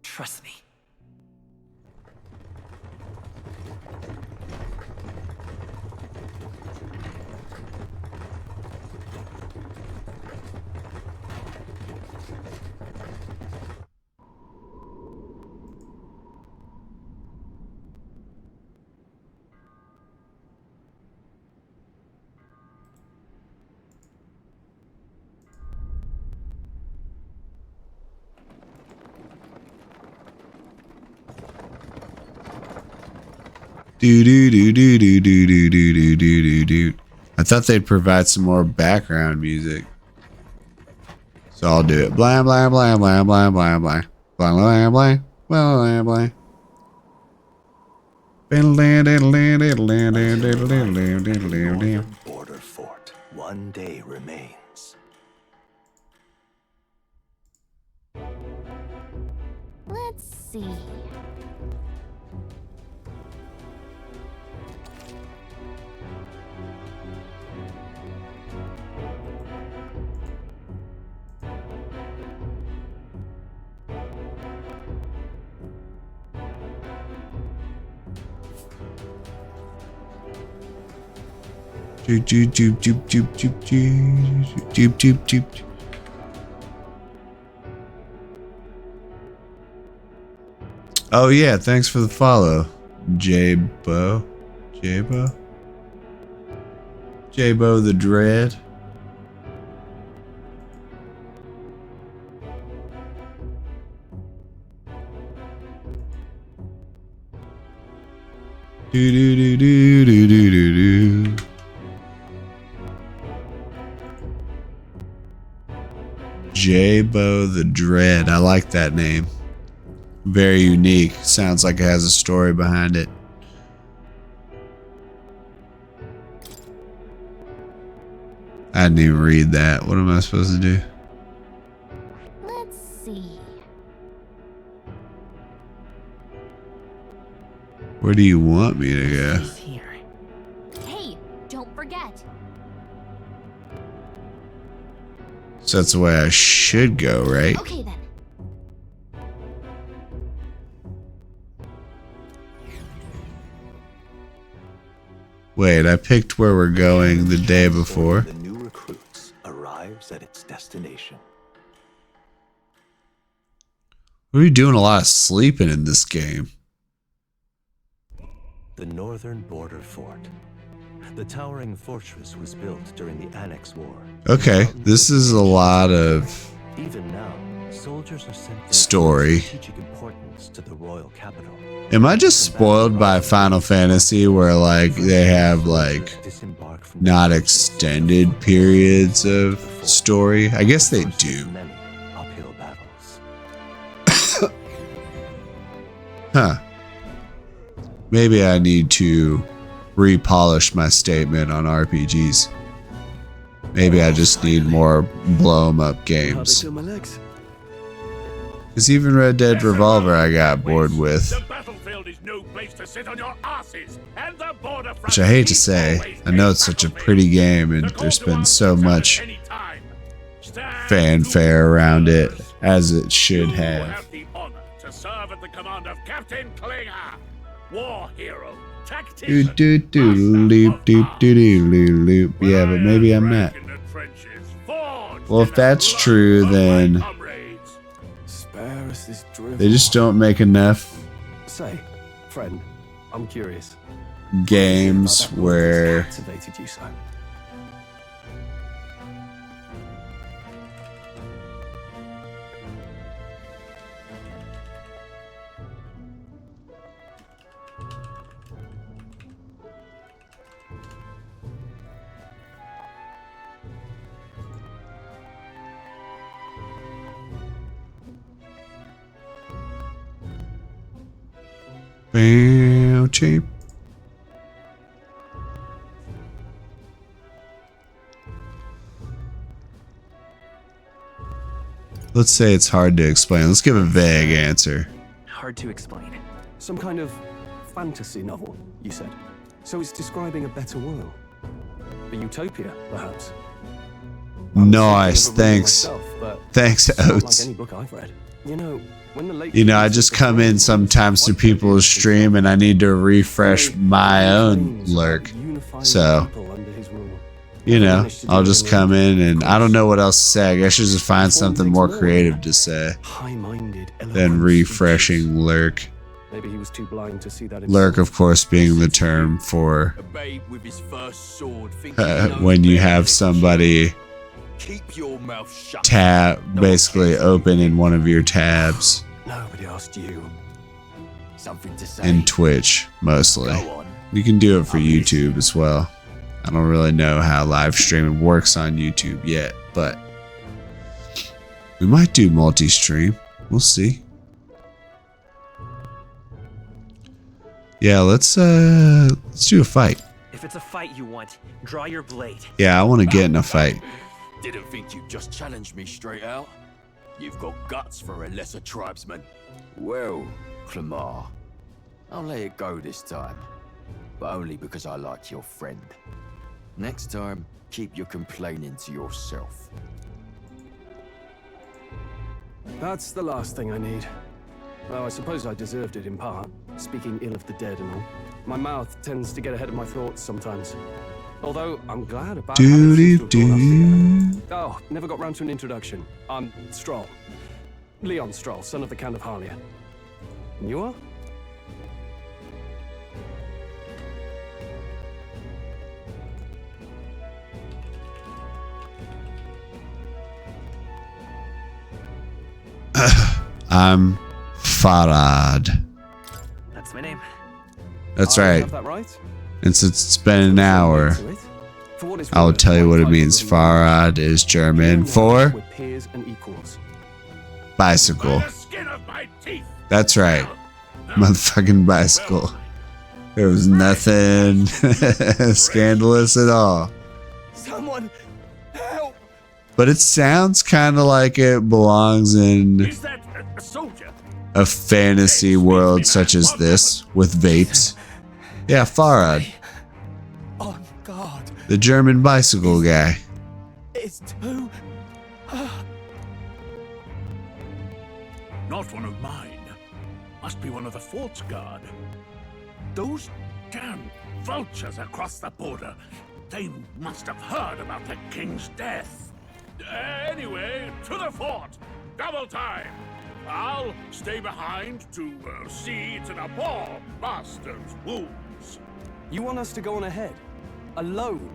Trust me. Do do do do do do do do do do do. I thought they'd provide some more background music, so I'll do it. Blah blah blah blah blah blah blah blah blah blah blah blah. Border fort. One day remains. Let's see. Oh yeah, thanks for the follow, J-Bo. J-Bo? J-Bo the Dread. Do do do do do do do do. J-Bo the Dread. I like that name. Very unique. Sounds like it has a story behind it. I didn't even read that. What am I supposed to do? Let's see. Where do you want me to go? Hey, don't forget. So that's the way I should go, right? Okay then. Wait, I picked where we're going the day before. The new recruits arrives at its destination. What are you doing? A lot of sleeping in this game. The northern border fort. The towering fortress was built during the Annex War. Okay, this is a lot of Even now, soldiers are sent there story. for strategic importance to the royal capital. Am I just spoiled by Final Fantasy where like they have like not extended periods of story? I guess they do. Many uphill battles. Huh. Maybe I need to repolish my statement on RPGs. Maybe I just need more blow 'em up games. Because even Red Dead Revolver I got bored with. The battlefield is no place to sit on your asses, and the border Which I hate to say. I know it's such a pretty game and there's been so much fanfare around it, as it should have. the honor to serve at the command of Captain Klinger, war hero, Do tactician. do do loop doop doo doo loop. Yeah, but maybe I'm not. Well, if that's true, then Spare us this drivel. they just don't make enough Say, friend, I'm curious. games where Activated you so. Bam, cheap. Let's say it's hard to explain. Let's give a vague answer. Hard to explain. Some kind of fantasy novel, you said. So it's describing a better world. A utopia, perhaps. Nice, thanks. Thanks, It's not Oats. like any book I've read. You know, when the late You know, I just come in sometimes to people's stream and I need to refresh my own lurk. So, you know, I'll just come in and I don't know what else to say. I guess you just find something more creative to say than refreshing lurk. Maybe he was too blind to see that. Lurk, of course, being the term for A babe with his first sword thinking he knows when you better. have somebody Keep your mouth shut. basically open in one of your tabs Nobody asked you. Something to say. in Twitch, mostly. You can do it for YouTube as well. I don't really know how live streaming works on YouTube yet, but we might do multi-stream. We'll see. Yeah, let's do a fight. If it's a fight you want, draw your blade. Yeah, I want to get in a fight. Didn't think you'd just challenge me straight out. You've got guts for a lesser tribesman. Well, Clemar, I'll let it go this time. But only because I like your friend. Next time, keep your complaining to yourself. That's the last thing I need. Well, I suppose I deserved it in part, speaking ill of the dead and all. My mouth tends to get ahead of my thoughts sometimes. Although, I'm glad about how it seems to have brought us together. Oh, never got round to an introduction. I'm Stroll. Leon Stroll, son of the Count of Harlia. And you are? I'm Farad. That's my name. That's I right. have that right? And since it's been an hour, I will tell you what it means. Farad is German for We're peers and equals. bicycle. That's right. Motherfucking bicycle. There was nothing scandalous at all. Someone help! But it sounds kind of like it belongs in a fantasy world such as this with vapes. Yeah, Farad. On guard. The German bicycle guy. It's too. Not one of mine. Must be one of the fort's guard. Those damn vultures across the border. They must have heard about the king's death. Anyway, to the fort. Double time. I'll stay behind to see to the poor bastard's wounds. You want us to go on ahead? Alone?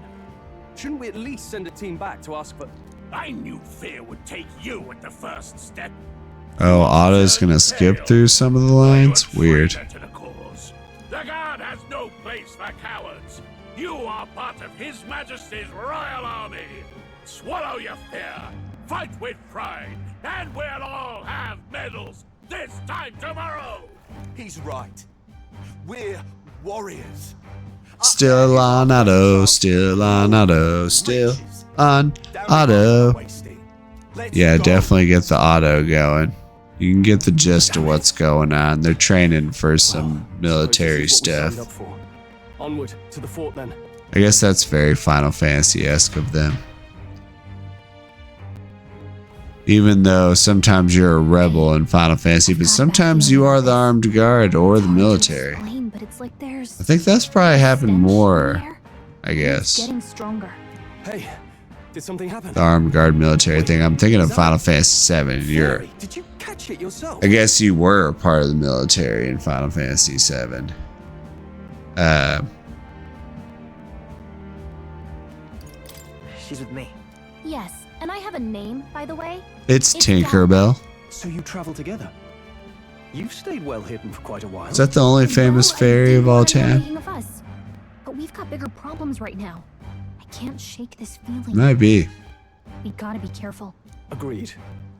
Shouldn't we at least send a team back to ask for... I knew fear would take you at the first step. Oh, Otto's gonna skip through some of the lines? Weird. The guard has no place for cowards. You are part of His Majesty's Royal Army. Swallow your fear. Fight with pride. And we'll all have medals this time tomorrow. He's right. We're warriors. Still on Otto, still on Otto, still on Otto. Yeah, definitely get the Otto going. You can get the gist of what's going on. They're training for some military stuff. Onward to the fort then. I guess that's very Final Fantasy-esque of them. Even though sometimes you're a rebel in Final Fantasy, but sometimes you are the armed guard or the military. But it's like there's I think that's probably happened more, I guess. getting stronger. Hey, did something happen? The armed guard military thing. I'm thinking of Final Fantasy VII. You're, Did you catch it yourself? I guess you were a part of the military in Final Fantasy VII. She's with me. Yes, and I have a name, by the way. It's Tinkerbell. So you travel together? You've stayed well hidden for quite a while. Is that the only famous fairy of all time? Thinking of us. But we've got bigger problems right now. I can't shake this feeling. Might be. We gotta be careful. Agreed.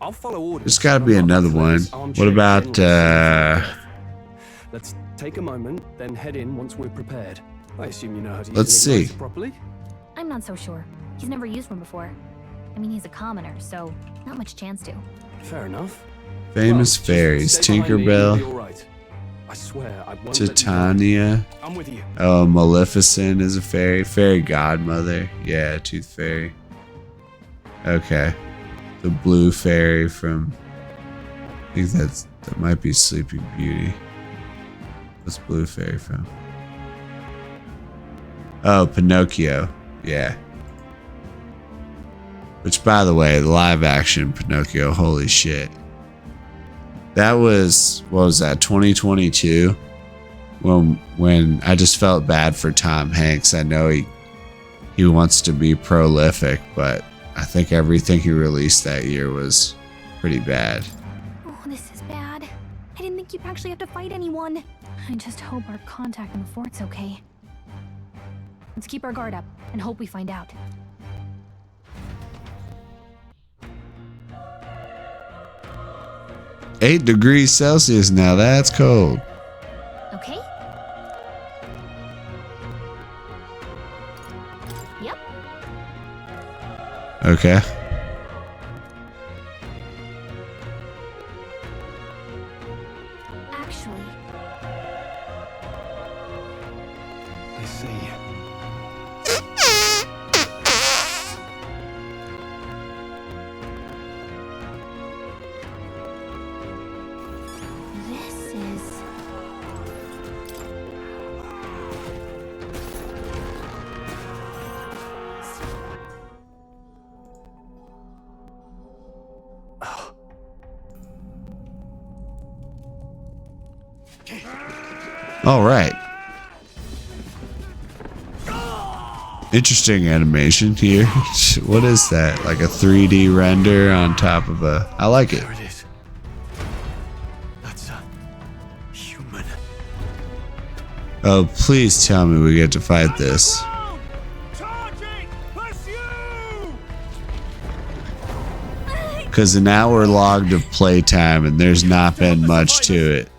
I'll follow orders. There's got to be another one. What about, Let's take a moment, then head in once we're prepared. I assume you know how to Let's use an see. igniter properly? I'm not so sure. He's never used one before. I mean, he's a commoner, so not much chance to. Fair enough. famous fairies? Stay behind me, you'll be all Tinkerbell, right. I swear I won't let you down. Titania. I'm with you. Oh, Maleficent is a fairy. Fairy godmother. Yeah, Tooth Fairy. Okay. The blue fairy from... I think that might be Sleeping Beauty. What's blue fairy from? Oh, Pinocchio. Yeah. Which, by the way, the live action Pinocchio, holy shit. That was, what was that, 2022? When I just felt bad for Tom Hanks. I know he wants to be prolific, but I think everything he released that year was pretty bad. Oh, this is bad. I didn't think you'd actually have to fight anyone. I just hope our contact in the fort's okay. Let's keep our guard up and hope we find out. $8 degrees Celsius now, that's cold. Okay? Yep. Okay. Actually, I see. this is... All right. Interesting animation here. What is that? Like a 3D render on top of a... I like it. There it is. That's a human. Oh, please tell me we get to fight this. Because an hour logged of playtime and there's not been much to it.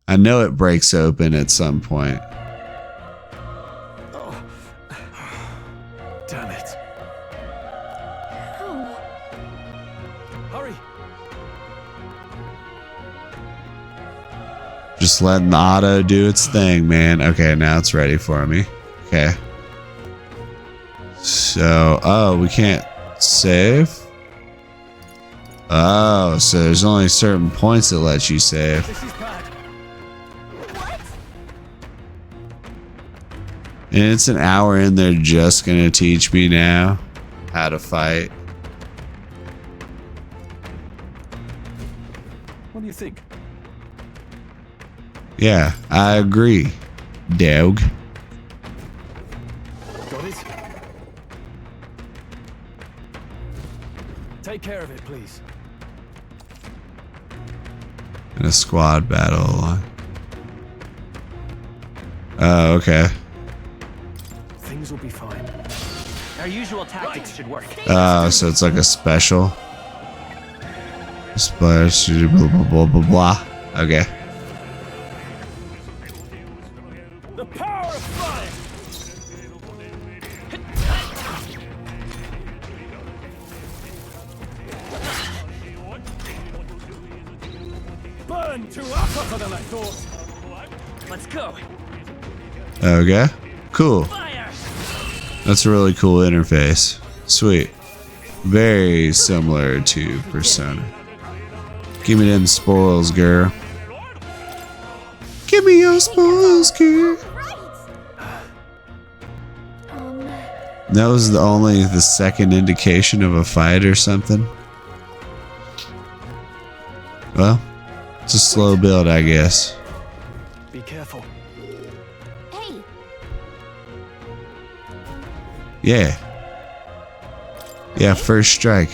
I know it breaks open at some point. Damn it. Hurry. Just letting the auto do its thing, man. Okay, now it's ready for me. Okay. So, oh, we can't save? Oh, so there's only certain points that let you save. And it's an hour in, they're just gonna teach me now how to fight. What do you think? Yeah, I agree, dog. Got it? Take care of it, please. In a squad battle along. Oh, okay. Things will be fine. Our usual tactics should work. Oh, so it's like a special. Splash, blah, blah, blah, blah, blah. Okay. The power of fire! Burn to tougher than I thought. Let's go. Okay. Cool. That's a really cool interface. Sweet. Very similar to Persona. Give me them spoils, girl. Give me your spoils, girl. That was only the second indication of a fight or something. Well, it's a slow build, I guess. Be careful. Yeah. Yeah, first strike.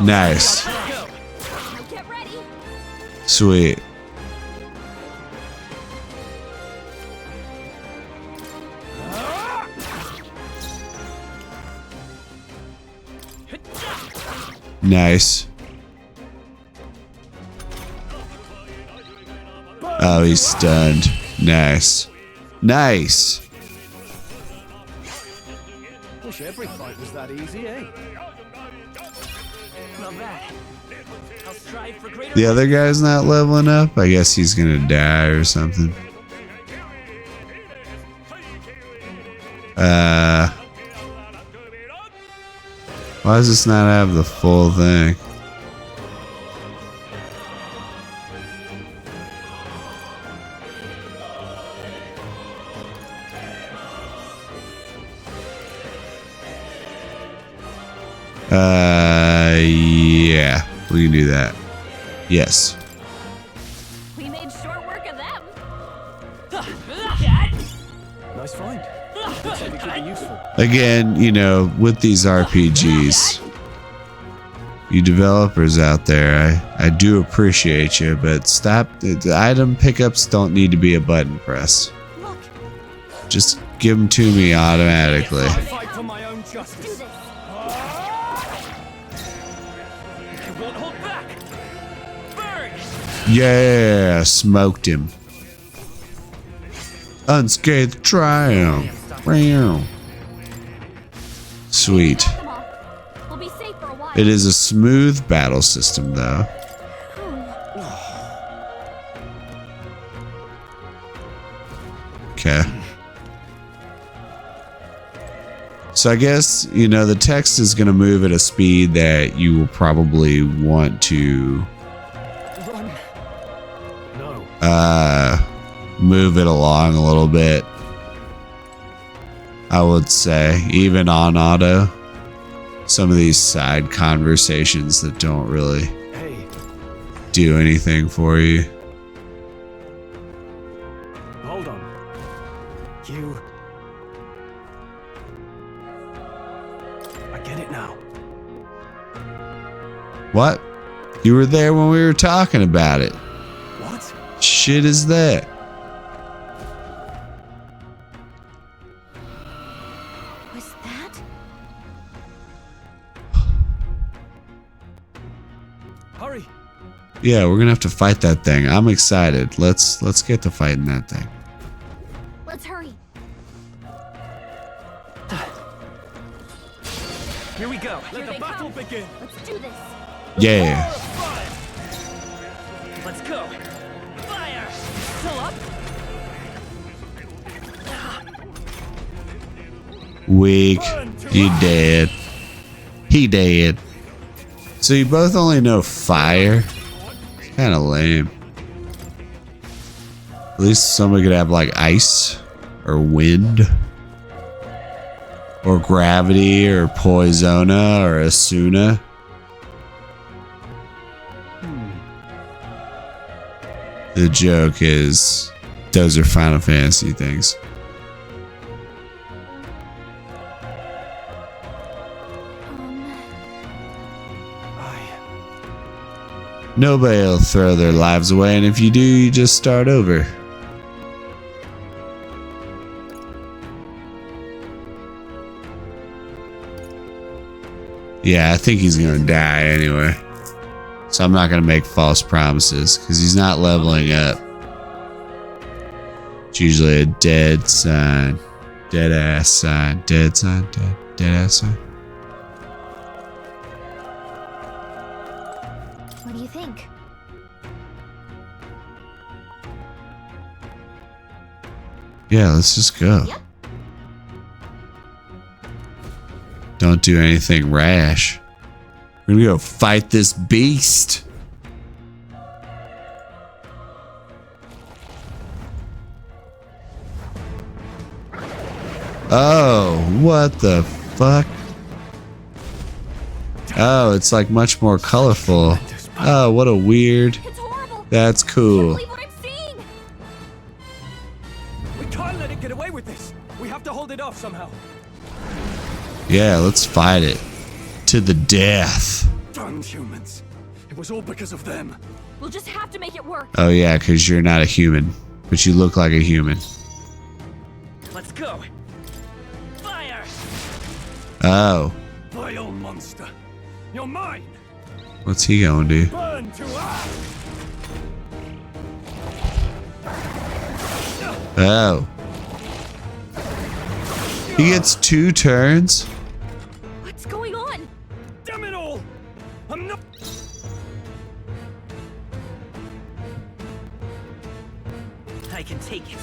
Nice. Sweet. Nice. Oh, he's stunned. Nice. Nice. Wish every fight was that easy, eh? Not bad. I'll strive for greater. The other guy's not leveling up. I guess he's gonna die or something. Why does this not have the full thing? Yeah, we can do that. Yes. We made short work of them. Nice find. Looks like it could be useful. Again, you know, with these RPGs, you developers out there, I do appreciate you, but stop. The item pickups don't need to be a button press. Just give them to me automatically. Fight for my own justice. I won't hold back. Burn! Yeah, smoked him. Unscathed triumph. Sweet. We'll be safe for a while. It is a smooth battle system, though. Okay. So I guess, you know, the text is going to move at a speed that you will probably want to move it along a little bit. I would say, even on auto, some of these side conversations that don't really do anything for you. Hold on. You. I get it now. What? You were there when we were talking about it. What? Shit is that? Was that? Hurry! Yeah, we're gonna have to fight that thing. I'm excited. Let's get to fighting that thing. Let's hurry. Here we go. Here Let the they battle come. begin. Let's do this. Yeah. Let's go. Fire! Still up? Weak. You dead. He dead. So you both only know fire? Kind of lame. At least somebody could have like ice or wind or gravity or poisona or asuna. The joke is those are Final Fantasy things. Nobody will throw their lives away, and if you do, you just start over. Yeah, I think he's gonna die anyway. So I'm not gonna make false promises, because he's not leveling up. It's usually a dead sign. Dead ass sign. Dead sign. Dead ass sign. What do you think? Yeah, let's just go. Yep. Don't do anything rash. We're gonna go fight this beast. Oh, what the fuck? Oh, it's like much more colorful. Oh, what a weird. That's cool. We can't let it get away with this. We have to hold it off somehow. Yeah, let's fight it. To the death. Darn humans. It was all because of them. We'll just have to make it work. Oh yeah, because you're not a human. But you look like a human. Let's go. Fire! Oh. Vile monster. You're mine. What's he gonna do? Burn to ash. Oh. He gets 2 turns? What's going on? Damn it all! I'm not. I can take it.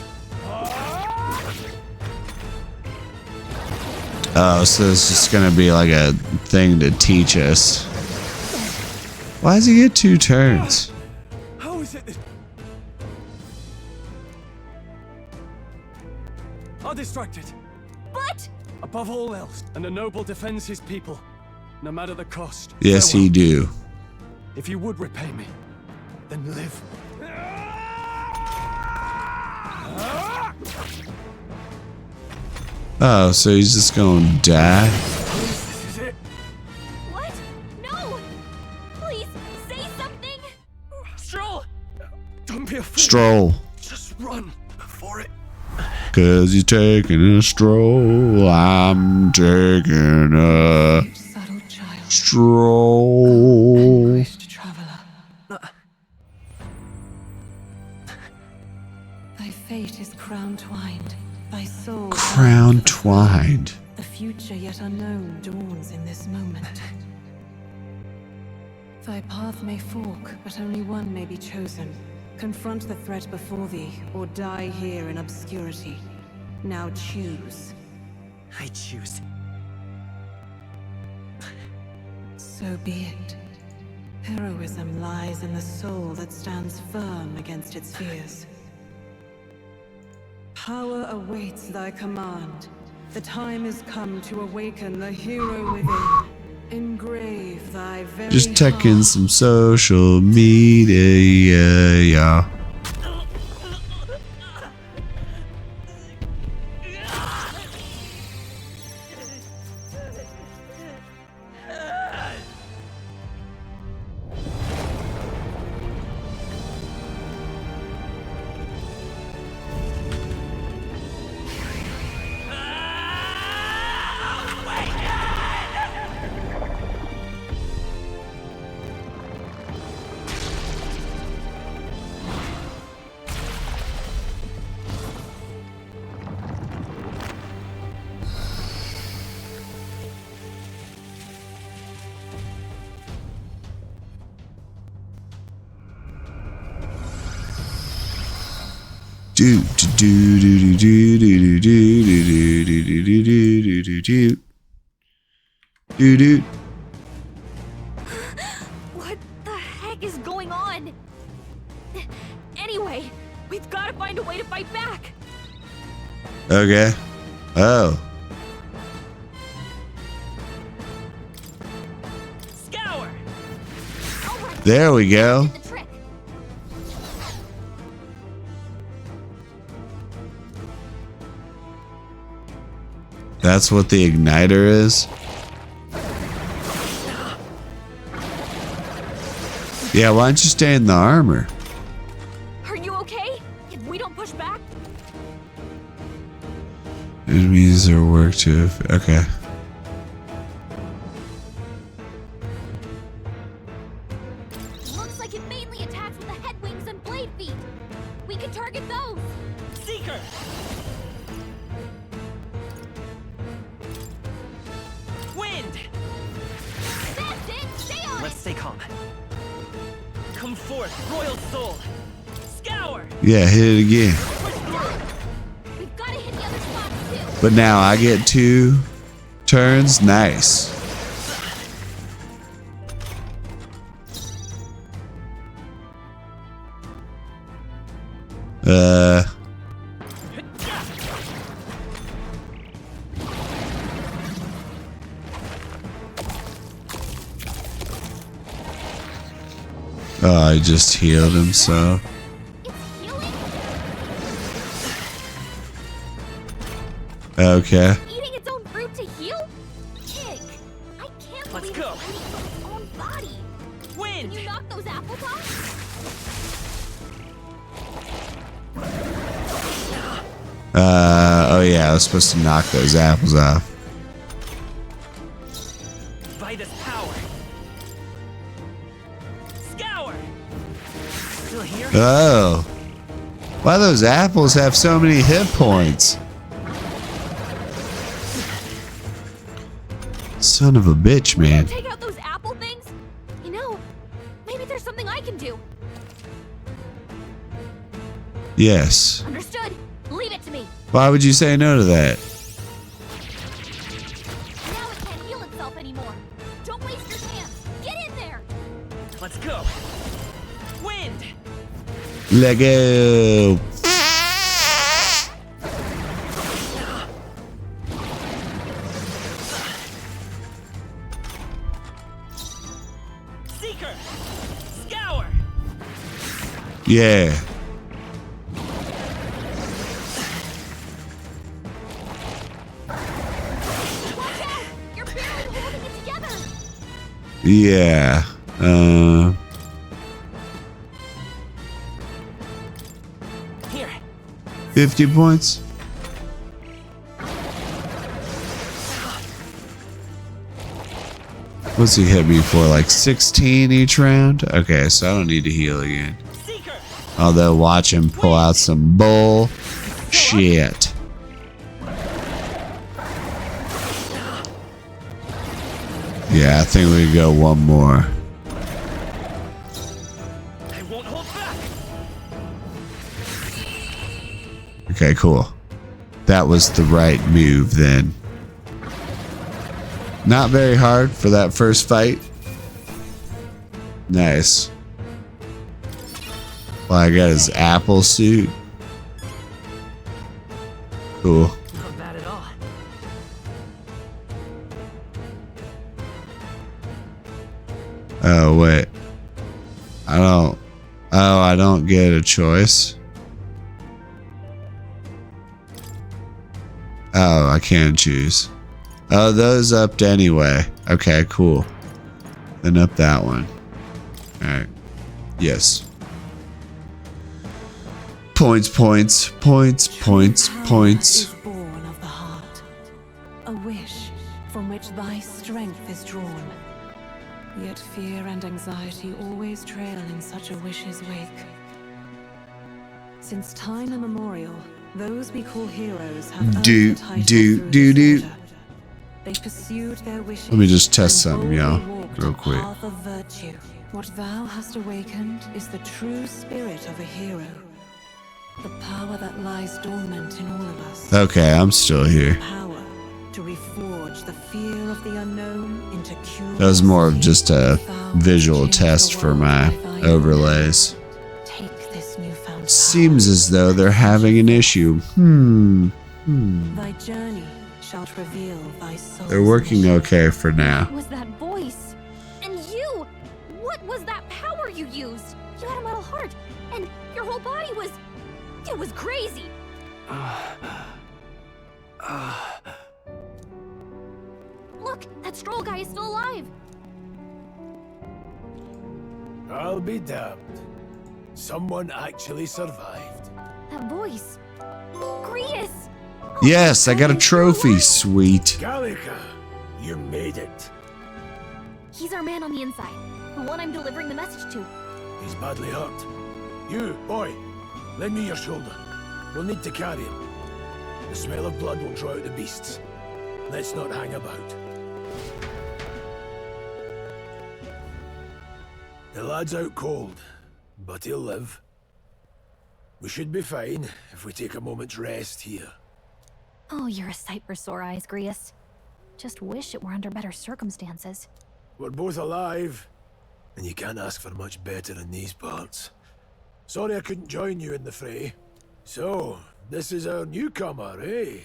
Oh, so it's just gonna be like a thing to teach us. Why does he get 2 turns? How is it that... I'll distract it. What? Above all else, and a noble defends his people, no matter the cost. Yes, he do. If you would repay me, then live. Oh, so he's just gonna die? This is it. What? No! Please, say something! Stroll! Don't be afraid. Stroll. Just run for it. Cause he's taking a stroll. I'm taking a stroll. Thy fate is crown twined, thy soul Crown twined. The future yet unknown dawns in this moment. Thy path may fork, but only one may be chosen. Confront the threat before thee, or die here in obscurity. Now choose. I choose. So be it. Heroism lies in the soul that stands firm against its fears. Power awaits thy command. The time is come to awaken the hero within. Engrave thy very Just checking some social media, y'all. Do do do do do do do do do do do do do do do do. What the heck is going on? Anyway, we've got to find a way to fight back. Okay. Oh. Scour. There we go. That's what the igniter is? Yeah, why don't you stay in the armor? Are you okay? If we don't push back? Enemies are work to... Okay. Looks like it mainly attacks with the head wings and blade feet. We can target those. Seeker! Wind! That's it! Stay on Let's stay calm. Come forth, royal soul! Scour! Yeah, hit it again. We've got to hit the other spots too. But now I get 2 turns. Nice. Oh, I just healed him, so. Okay. Eating its own fruit to heal? Ick! I can't believe it's eating from its own body. Wind! Can you knock those apples off? Oh yeah, I was supposed to knock those apples off. By this power. Scour! Still here? Oh. Why those apples have so many hit points? Son of a bitch, man. Take out those apple things? You know, maybe there's something I can do. Yes. Understood. Leave it to me. Why would you say no to that? Now it can't heal itself anymore. Don't waste your chance. Get in there. Let's go. Wind! Let go. Seeker! Scour! Yeah. You're barely holding it together. Yeah. 50 points. What's he hit me for? Like 16 each round? Okay, so I don't need to heal again. Although, watch him pull out some bull shit. Yeah, I think we go one more. I won't hold back. Okay, cool. That was the right move then. Not very hard for that first fight. Nice. Well, I got his apple suit. Cool. Not bad at all. Oh, wait. Oh, I don't get a choice. Oh, I can choose. Oh, those upped anyway. Okay, cool. Then up that one. Alright. Yes. Points. Born of the heart, a wish from which thy strength is drawn. Yet fear and anxiety always trail in such a wish's wake. Since time immemorial, those we call heroes have earned the title through disorder. They pursued their wishes. Let me just test and something, y'all, boldly walked real a quick. path of virtue. What thou hast awakened is the true spirit of a hero. The power that lies dormant in all of us. Okay, I'm still here. Power to reforge the fear of the unknown into curiosity. That was more of just a visual test for my overlays. Seems as though they're having an issue. Thy journey shall reveal thy soul. They're working okay for now. What was that voice? And you! What was that power you used? You had a metal heart, and your whole body was... It was crazy! Look, that Stroll guy is still alive! I'll be damned. Someone actually survived. That voice. Grius! Yes, I got a trophy, sweet. Gallica, you made it. He's our man on the inside. The one I'm delivering the message to. He's badly hurt. You, boy, lend me your shoulder. We'll need to carry him. The smell of blood will draw out the beasts. Let's not hang about. The lad's out cold, but he'll live. We should be fine if we take a moment's rest here. Oh, you're a sight for sore eyes, Grius. Just wish it were under better circumstances. We're both alive, and you can't ask for much better in these parts. Sorry I couldn't join you in the fray. So, this is our newcomer, eh?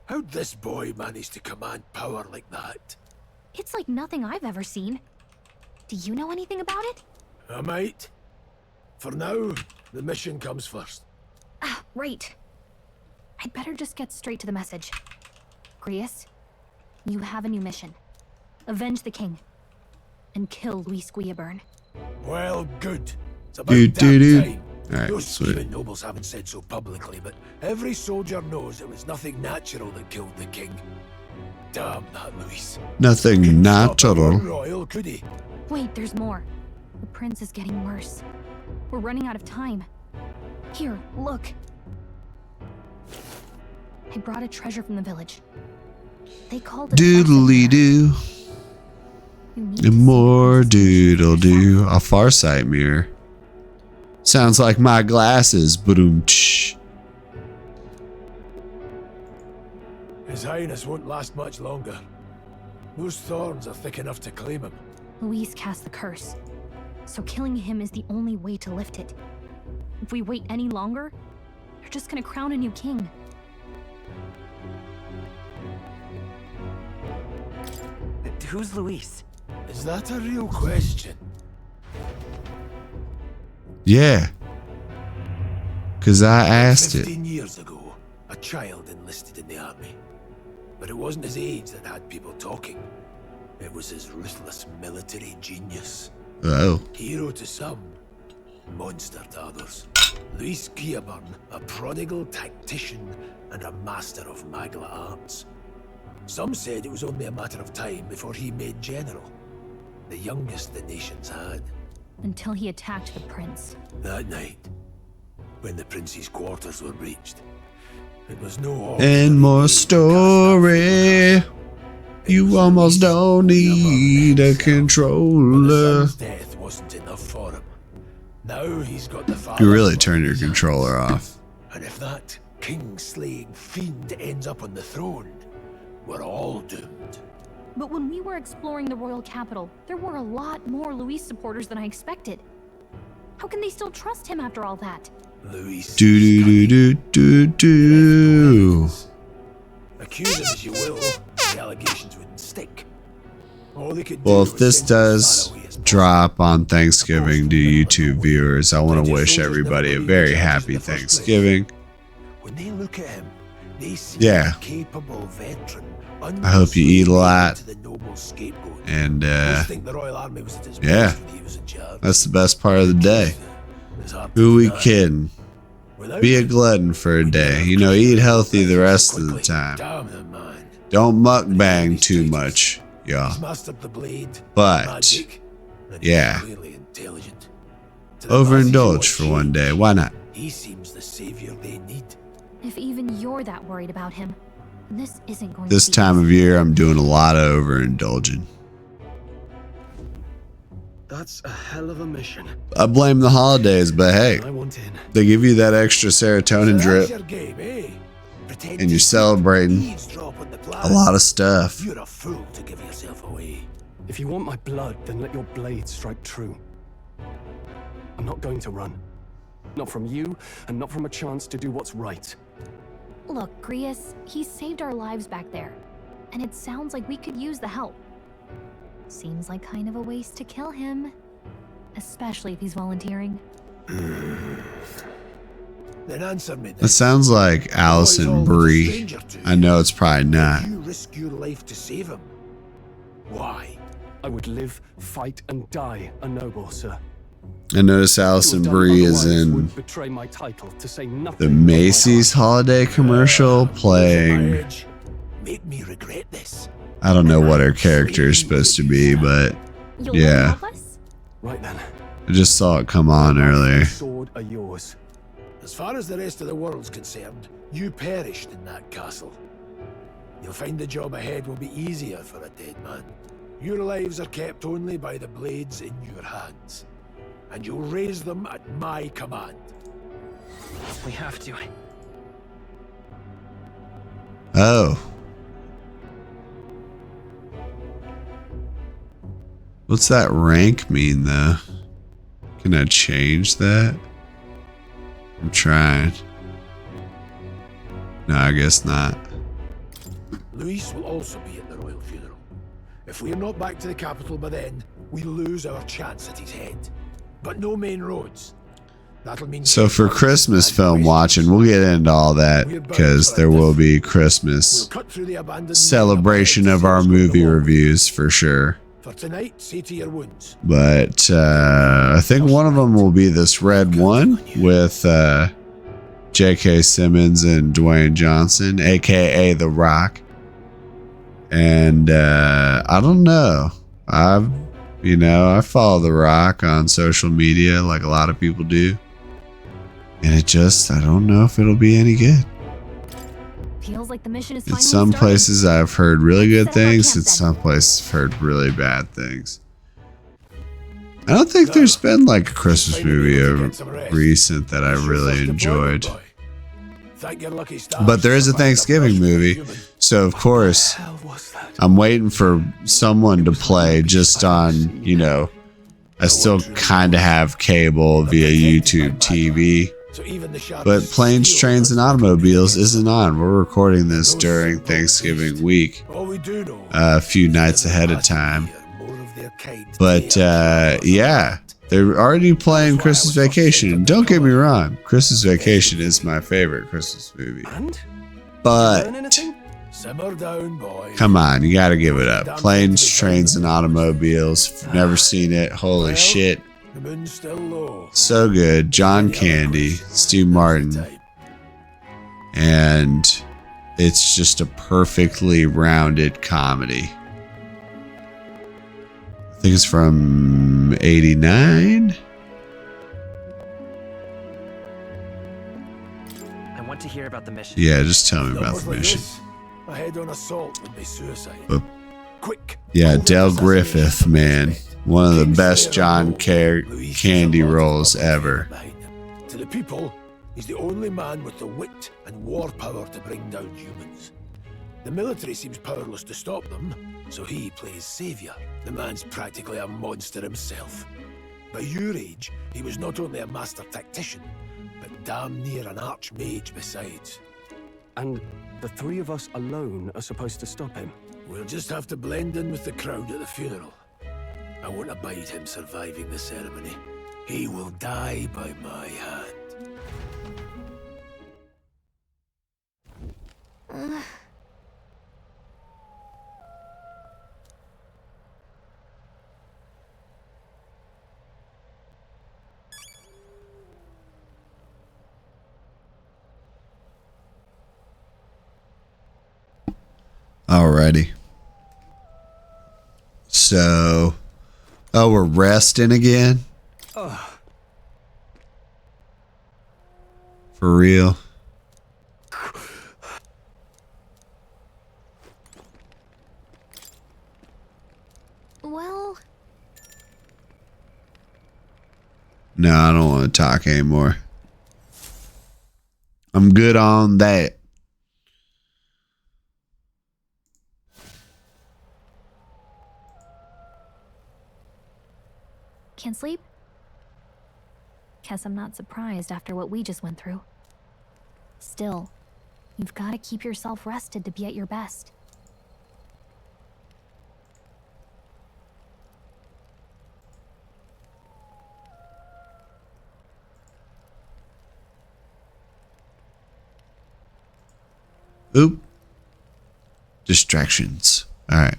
How'd this boy manage to command power like that? It's like nothing I've ever seen. Do you know anything about it? I might. For now, the mission comes first. Ah, right. I'd better just get straight to the message. Grius, you have a new mission. Avenge the king. And kill Luis Guillaburn. Well, good. It's about damn time. Alright, Those sweet. scheming nobles haven't said so publicly, but every soldier knows it was nothing natural that killed the king. Damn that Luis. Nothing natural. Royal, could he? Wait, there's more. The prince is getting worse. We're running out of time. Here, look. I brought a treasure from the village. They called it Doodly-doo. And more doodle-doo. A farsight mirror. Sounds like my glasses. Ba-doom-tsh. His Highness won't last much longer. Those thorns are thick enough to claim him. Luis cast the curse, so killing him is the only way to lift it. If we wait any longer, they're just gonna crown a new king. Who's Luis? Is that a real question? Yeah. Because I asked it. 15 years ago, a child enlisted in the army. But it wasn't his age that had people talking. It was his ruthless military genius. Oh. Hero to some, monster to others. Luis Guillaburn, a prodigal tactician and a master of Magla arts. Some said it was only a matter of time before he made general, the youngest the nation's had. Until he attacked the prince. That night, when the prince's quarters were reached, it was no And more story. You almost don't need a controller. death wasn't enough for him. Now he's got the You really turn your controller off. And if that king-slaying fiend ends up on the throne, we're all doomed. But when we were exploring the royal capital, there were a lot more Luis supporters than I expected. How can they still trust him after all that? Luis. Do. Accuse him as you will, the allegations wouldn't stick. All they could Well, do if was this send does drop on Thanksgiving to YouTube viewers, I want to wish everybody a very happy Thanksgiving. When they look at him, they see Yeah. a capable veteran. I hope you eat a lot. To the noble scapegoat. And, Most think the Royal Army was at its yeah, best when he was in charge. that's the best part of the day. Who we kidding? Be a glutton for a day. You know, eat healthy the rest of the time. Don't mukbang too much, y'all. He's mastered the blade, But, magic, and he's yeah, clearly intelligent. To the masses who overindulge want for one day. Why not? He seems the savior they need. If even you're that worried about him, this isn't going This to be time of year, I'm doing a lot of overindulging. That's a hell of a mission. I blame the holidays, but hey, I want in. they give you that extra serotonin drip, Your game, eh? Pretend and to you're celebrating eavesdrop on the plan. a lot of stuff. You're a fool to give yourself away. If you want my blood, then let your blade strike true. I'm not going to run. Not from you, and not from a chance to do what's right. Look, Grius, he saved our lives back there. And it sounds like we could use the help. Seems like kind of a waste to kill him. Especially if he's volunteering. Then answer me That this. sounds like Allison Brie. I know it's probably not. You risk your life to save him. Why? I would live, fight, and die a noble, sir. I noticed Allison Brie is in Betray my title to say nothing the Macy's holiday commercial playing. Make me regret this. I don't know what her character is supposed to be, but yeah. Right then. I just saw it come on earlier. Sword are yours. As far as the rest of the world's concerned, you perished in that castle. You'll find the job ahead will be easier for a dead man. Your lives are kept only by the blades in your hands. And you'll raise them at my command. We have to. Oh. What's that rank mean, though? Can I change that? I'm trying. No, I guess not. Luis will also be at the royal funeral. If we're not back to the capital by then, we lose our chance at his head. But no main roads. That'll mean So for Christmas film watching, we'll get into all that because there will be Christmas celebration of our movie reviews for sure. For tonight, see to your wounds. But I think one of them will be this red one with J.K. Simmons and Dwayne Johnson, aka The Rock. And I don't know. I follow The Rock on social media like a lot of people do. And I don't know if it'll be any good. Feels like the mission is In finally some started. places I've heard really good things, in some places I've heard really bad things. I don't think there's been like a Christmas movie recent that I really enjoyed. Thank your lucky stars. But there is a Thanksgiving movie, so of course I'm waiting for someone to play just on, I still kind of have cable via YouTube TV. But Planes, Trains, and Automobiles isn't on. We're recording this during Thanksgiving week, a few nights ahead of time. But yeah, they're already playing Christmas Vacation. And don't get me wrong, Christmas Vacation is my favorite Christmas movie. But Simmer down, boy. come on, you gotta give it up. Planes, Trains, and Automobiles. If you've never seen it, holy shit. The moon's still low. So good. John Candy, Steve Martin. And it's just a perfectly rounded comedy. I think it's from 89. I want to hear about the mission. Yeah, just tell me about the mission. A head-on assault would be suicide. But, Quick. yeah, Del Griffith, man. One of the best John Candy roles ever. To the people, he's the only man with the wit and war power to bring down humans. The military seems powerless to stop them, so he plays savior. The man's practically a monster himself. By your age, he was not only a master tactician, but damn near an archmage besides. And the three of us alone are supposed to stop him. We'll just have to blend in with the crowd at the funeral. I won't abide him surviving the ceremony. He will die by my hand. Alrighty. So, we're resting again? For real? Well, No, I don't want to talk anymore. I'm good on that. Can't sleep? Guess I'm not surprised after what we just went through. Still, you've got to keep yourself rested to be at your best. Oop. Distractions. All right.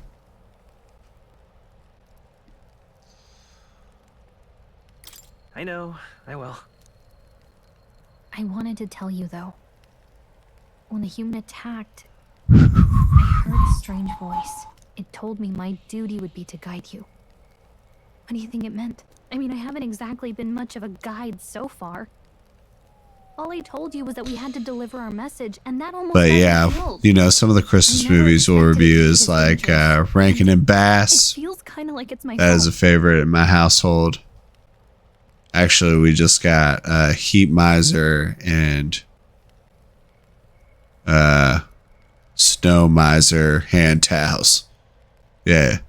I know, I will. I wanted to tell you, though. When the human attacked, I heard a strange voice. It told me my duty would be to guide you. What do you think it meant? I mean, I haven't exactly been much of a guide so far. All I told you was that we had to deliver our message, and that almost But got me yeah, killed. you know, some of the Christmas movies we'll review is like Rankin and Bass. It feels kind of like it's my That is a fault. favorite in my household. Actually, we just got Heat Miser and Snow Miser hand towels. Yeah.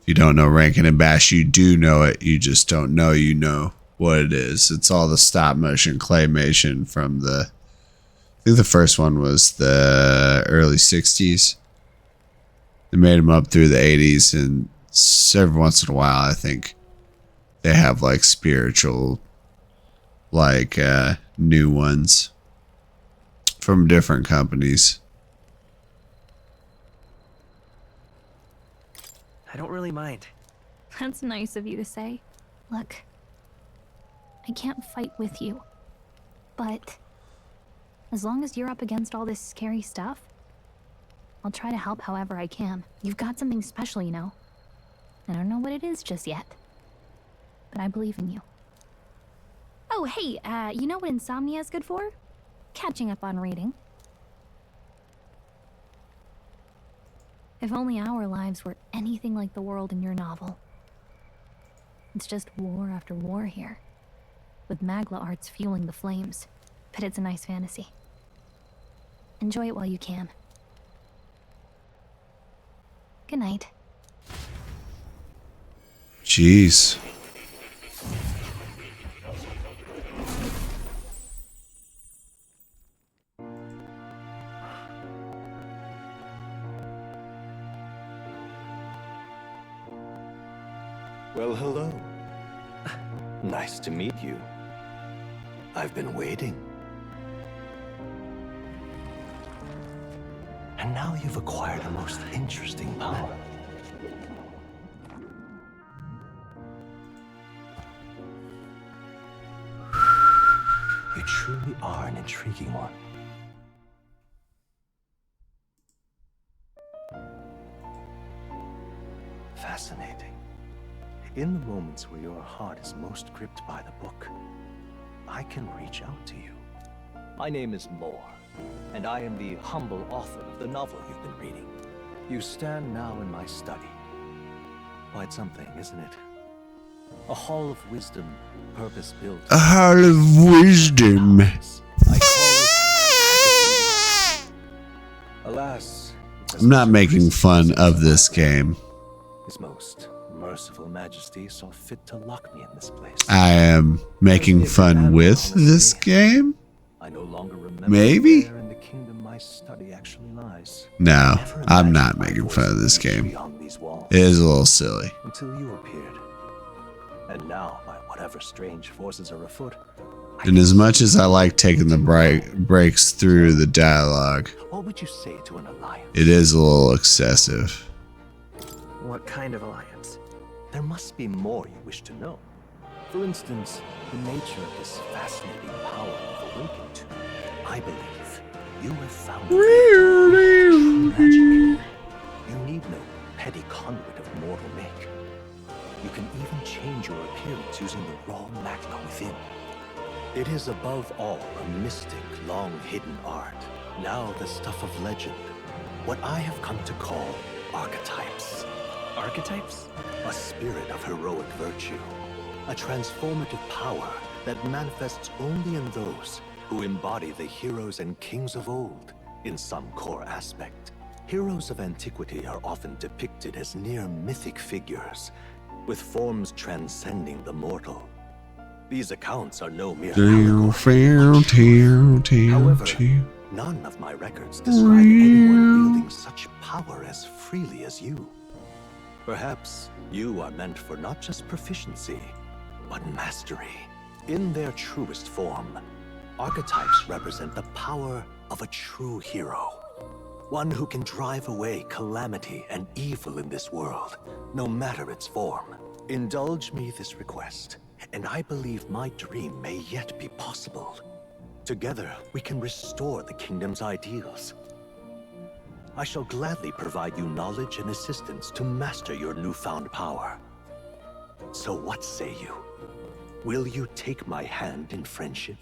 If you don't know Rankin and Bass, you do know it. You just don't know you know what it is. It's all the stop motion claymation from the, I think the first one was the early 60s. They made them up through the 80s, and every once in a while, I think they have like spiritual, like new ones from different companies. I don't really mind. That's nice of you to say. Look, I can't fight with you, but as long as you're up against all this scary stuff, I'll try to help however I can. You've got something special, you know. I don't know what it is just yet, but I believe in you. Oh, hey, you know what insomnia is good for? Catching up on reading. If only our lives were anything like the world in your novel. It's just war after war here, with Magla arts fueling the flames, but it's a nice fantasy. Enjoy it while you can. Good night. Jeez. Well, hello. Nice to meet you. I've been waiting. And now you've acquired a most interesting power. You truly are an intriguing one. Fascinating. In the moments where your heart is most gripped by the book, I can reach out to you. My name is Moore, and I am the humble author of the novel you've been reading. You stand now in my study. Quite something, isn't it? A hall of wisdom, purpose-built. A hall of wisdom. Alas, I'm not making fun of this game. His most merciful majesty saw fit to lock me in this place. I am making fun with this game? I no longer remember Maybe? where in the kingdom my study actually lies. No, I'm not making fun of this game. It is a little silly. Until you appeared. And now, by whatever strange forces are afoot, And as much as I like taking the breaks through the dialogue, what would you say to an alliance? it is a little excessive. What kind of alliance? There must be more you wish to know. For instance, the nature of this fascinating power you've awakened to. I believe you have found true magic. You need no petty conduit of mortal make. You can even change your appearance using the raw magma within. It is above all a mystic, long-hidden art, now the stuff of legend, what I have come to call archetypes. Archetypes? A spirit of heroic virtue. a transformative power that manifests only in those who embody the heroes and kings of old in some core aspect. Heroes of antiquity are often depicted as near mythic figures, with forms transcending the mortal. These accounts are no mere However, none of my records describe anyone wielding such power as freely as you. Perhaps you are meant for not just proficiency, but mastery. In their truest form, archetypes represent the power of a true hero. One who can drive away calamity and evil in this world, no matter its form. Indulge me this request, and I believe my dream may yet be possible. Together, we can restore the kingdom's ideals. I shall gladly provide you knowledge and assistance to master your newfound power. So what say you? Will you take my hand in friendship?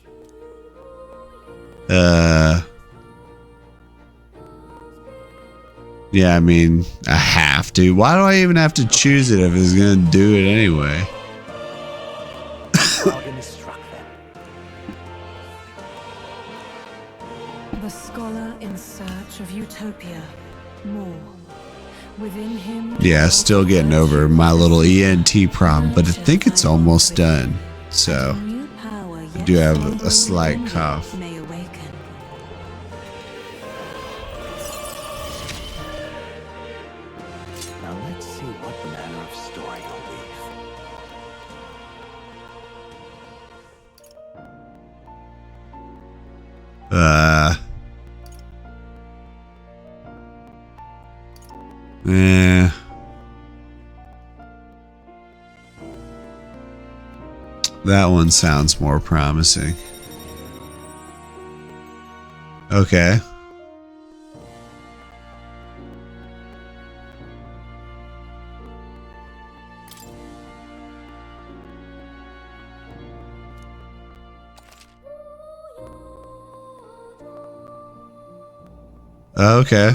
Yeah, I mean, I have to. Why do I even have to choose it if it's gonna do it anyway? The scholar in search of utopia. More. Within him. Yeah, still getting over my little ENT problem, but I think it's almost done. So, I do have a slight cough. That one sounds more promising. Okay. Okay.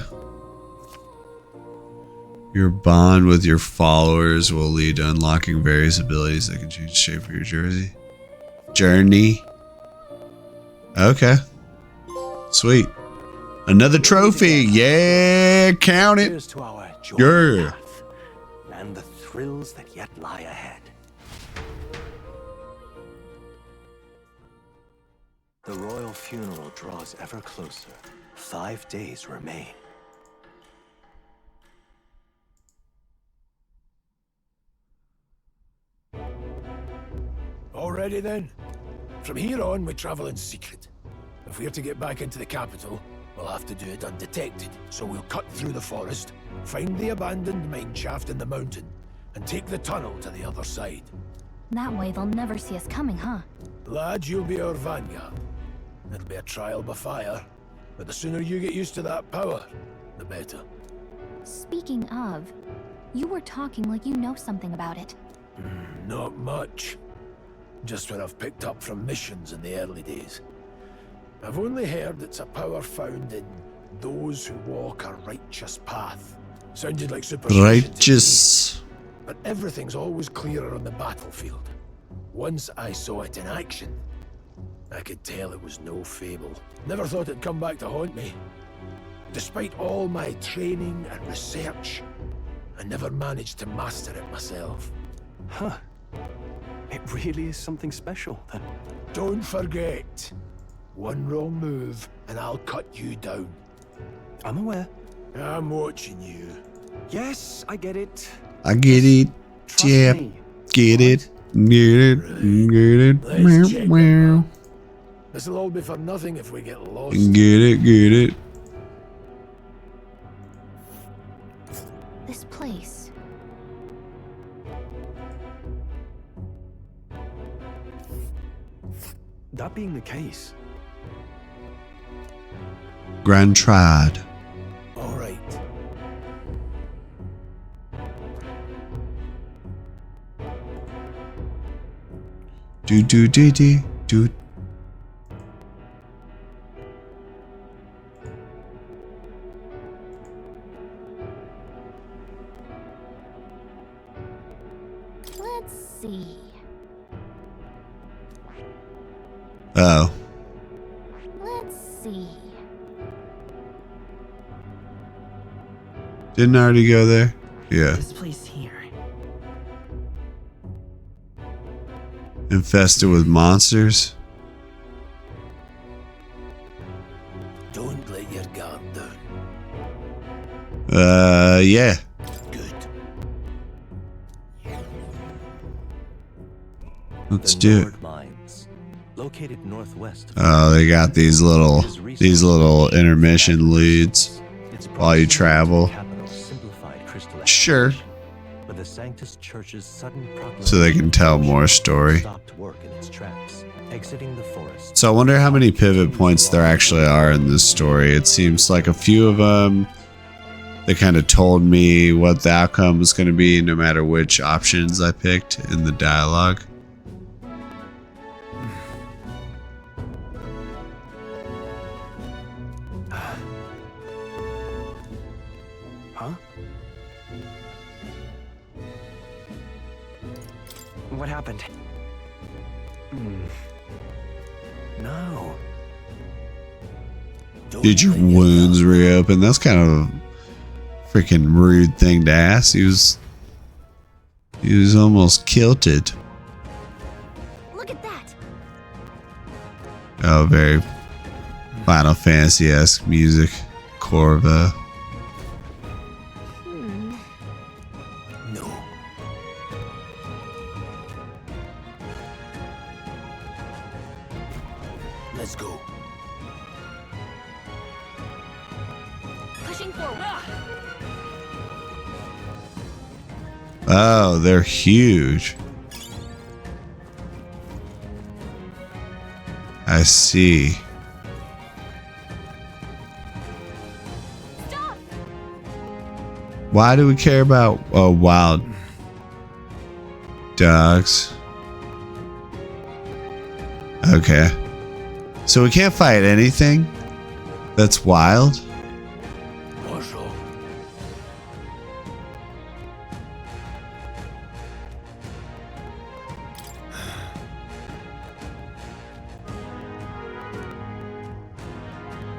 Your bond with your followers will lead to unlocking various abilities that can change the shape of your journey. Okay. Sweet. Another trophy. Yeah, count it. Here's to our journey path and the thrills that yet lie ahead. The royal funeral draws ever closer. 5 days remain. Already then? From here on, we travel in secret. If we're to get back into the capital, we'll have to do it undetected. So we'll cut through the forest, find the abandoned mine shaft in the mountain, and take the tunnel to the other side. That way they'll never see us coming, huh? Lad, you'll be our vanguard. It'll be a trial by fire, but the sooner you get used to that power, the better. Speaking of, you were talking like you know something about it. Not much. Just what I've picked up from missions in the early days. I've only heard it's a power found in those who walk a righteous path. Sounded like superstition. Righteous. But everything's always clearer on the battlefield. Once I saw it in action, I could tell it was no fable. Never thought it'd come back to haunt me. Despite all my training and research, I never managed to master it myself. Huh. It really is something special, then. Don't forget. One wrong move, and I'll cut you down. I'm aware. I'm watching you. Yes, I get it. I get it. Yeah. Get it. Get it. Get it. Meow. This'll all be for nothing if we get lost. Get it. Get it. This place. That being the case. Grand Triad. All right. Do. Let's see. Oh. Let's see. Didn't I already go there? Yeah. This place here. Infested with monsters? Don't let your guard down. Yeah. Let's do it. Mines, located northwest. Oh, they got these little intermission leads while you travel. Sure. But the Sanctus Church's sudden So they can tell more story. stopped work in its tracks, exiting the forest. So I wonder how many pivot points there actually are in this story. It seems like a few of them, they kind of told me what the outcome was going to be no matter which options I picked in the dialogue. Huh? What happened? No. Did your wounds reopen? That's kind of a freaking rude thing to ask. He was almost kilted. Look at that. Oh, very Final Fantasy-esque music. Corva. No. Let's go. Pushing forward. Oh, they're huge. I see. Stop. Why do we care about wild dogs? Okay. So we can't fight anything that's wild? Also,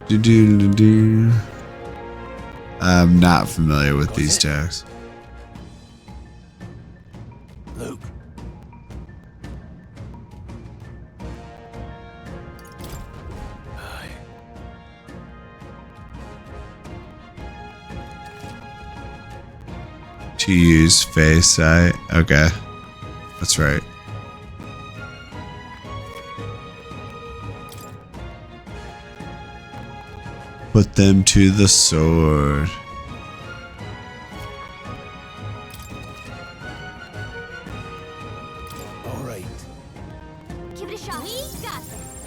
Do. I'm not familiar with these tags. Luke. To use face sight. Okay. That's right. Put them to the sword. All right. Give it a shot. We got this.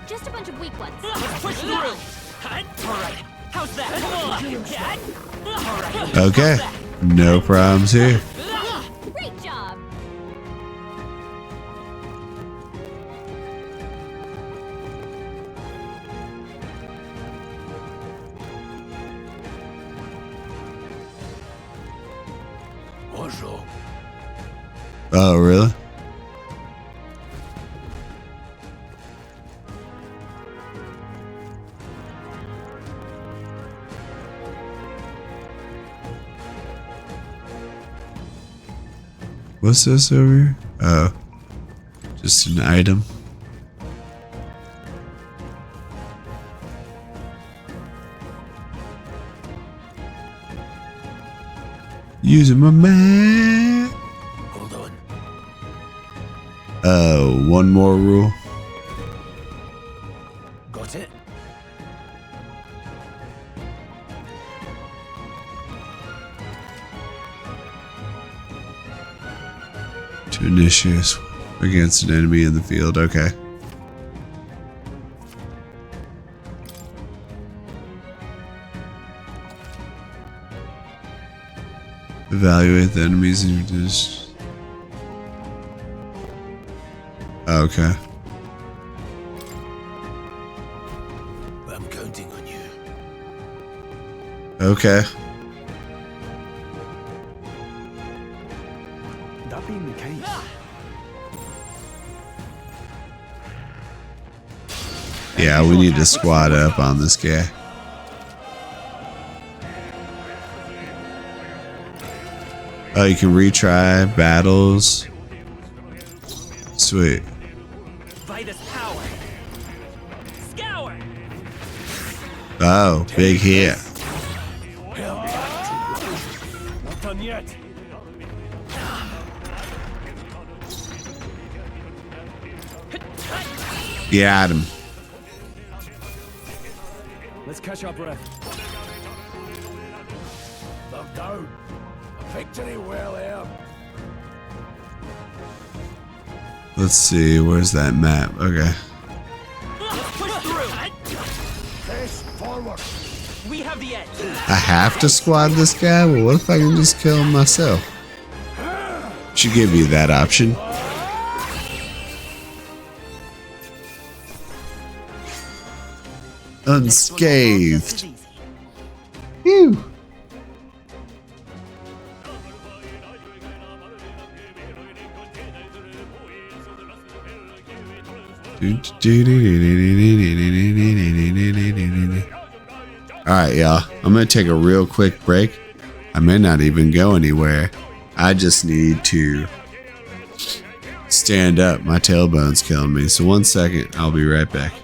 Just a bunch of weak ones. Let's push through. Alright, how's that? Come on, cat. Alright. Okay. No problems here. Great job. Also, Oh, really? What's this over here? Oh, just an item. Using my man. hold on. Oh, one more rule. Got it? To initiate against an enemy in the field. Okay. Evaluate the enemies in your dish. Okay. I'm counting on you. Okay. That being the case, Yeah, we need to squad up on this guy. Oh, you can retry battles. Sweet. Oh, big hit. Not done yet. Got him. Let's catch our breath. Look down. Victory well earned. Let's see, where's that map? Okay. Press forward. We have the edge. I have to squad this guy? Well, what if I can just kill him myself? Should give you that option. Unscathed. Phew. Alright, y'all. I'm going to take a real quick break. I may not even go anywhere. I just need to stand up. My tailbone's killing me. So 1 second. I'll be right back.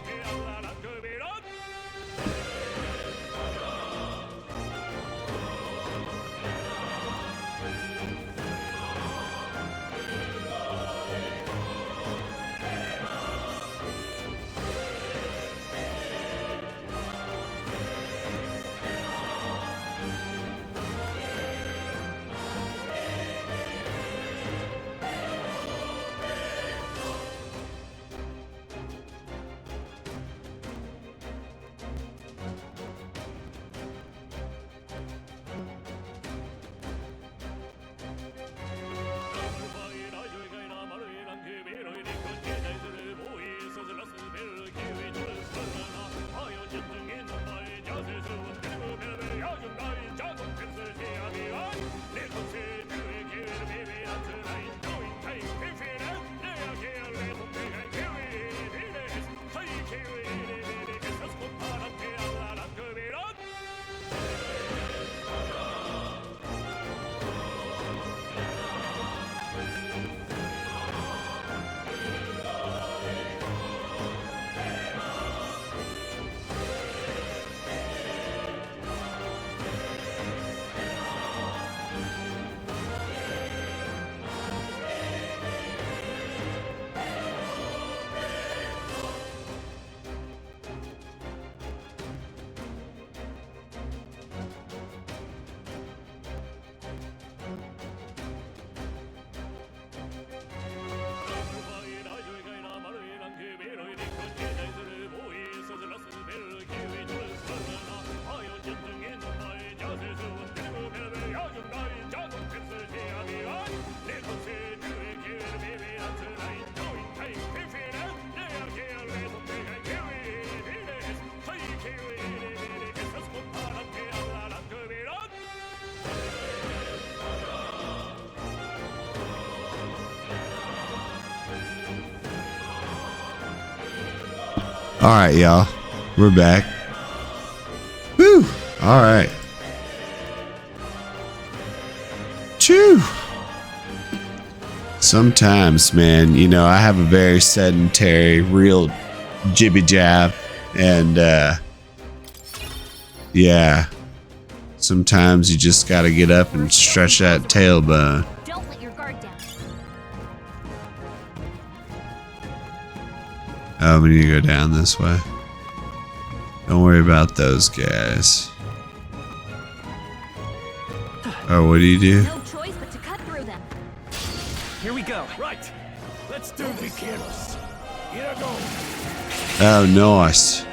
All right, y'all. We're back. Woo! All right. Chew. Sometimes, man, you know, I have a very sedentary, real jibby jab, and yeah, sometimes you just gotta get up and stretch that tailbone. Don't let your guard down. Oh, we need to go down this way. Don't worry about those guys. Oh, what do you do? No choice but to cut through them. Here we go. Right. Let's do this. Be careless. Here I go. Oh, nice.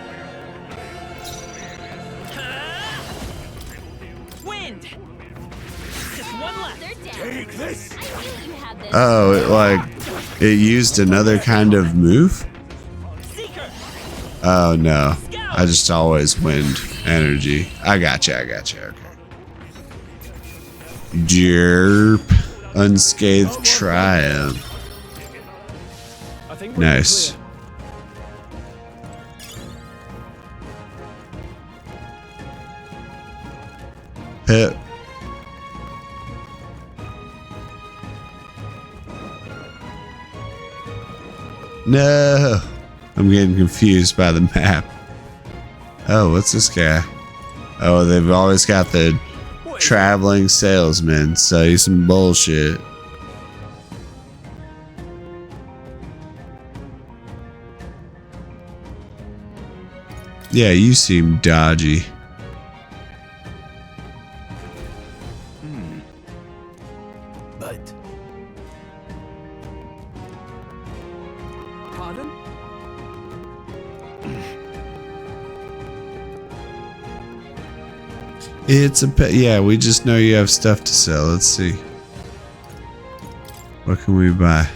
Wind. Just one left. Take this. Oh, it used another kind of move? Oh, no. I just always wind energy. I gotcha. Okay. Jerp. Unscathed triumph. Nice. Hit. No, I'm getting confused by the map. Oh, what's this guy? Oh, they've always got the traveling salesman, so he's some bullshit. Yeah, you seem dodgy. But Pardon? It's a pet. Yeah, we just know you have stuff to sell. Let's see. What can we buy?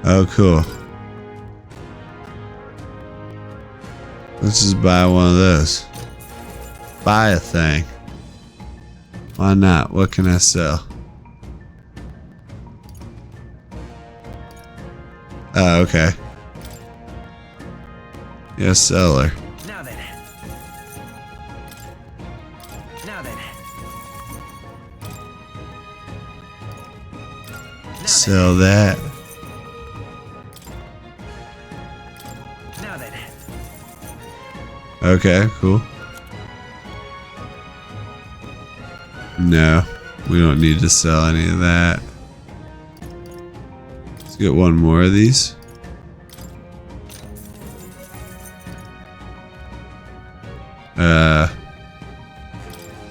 Oh, cool. Let's just buy one of those. Buy a thing. Why not? What can I sell? Oh, okay. Yes, seller. Now then. Now then. Sell that. Now then. Okay, cool. No, we don't need to sell any of that. Let's get one more of these.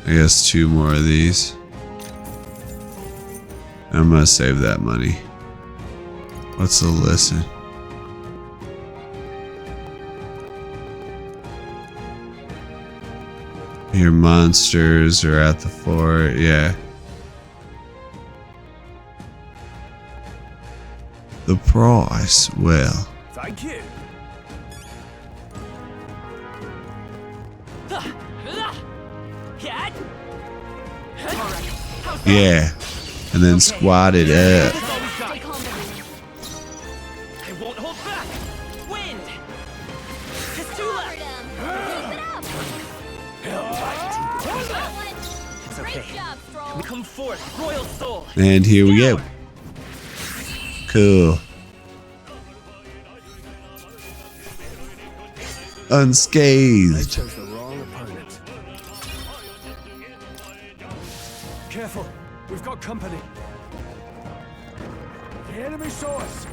I guess two more of these. I'm gonna save that money. What's the listen? Your monsters are at the fort, yeah. The price, well. Thank you. Yeah. And then squat it up. I won't hold back. Wind. It's too late. It's okay. Come forth, royal soul. And here we go. Cool. Unscathed. Chose the wrong opponent. Careful, we've got company. The enemy saw us.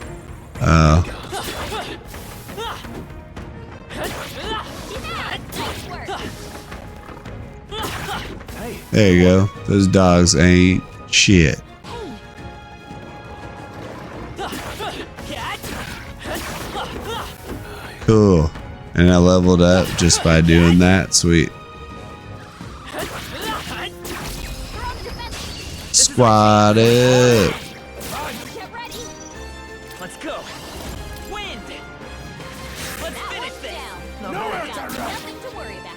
There you go. Those dogs ain't shit. Cool. And I leveled up just by doing that. Sweet. Squat it. Let's go. Wind. Let's finish this. Nothing to worry about.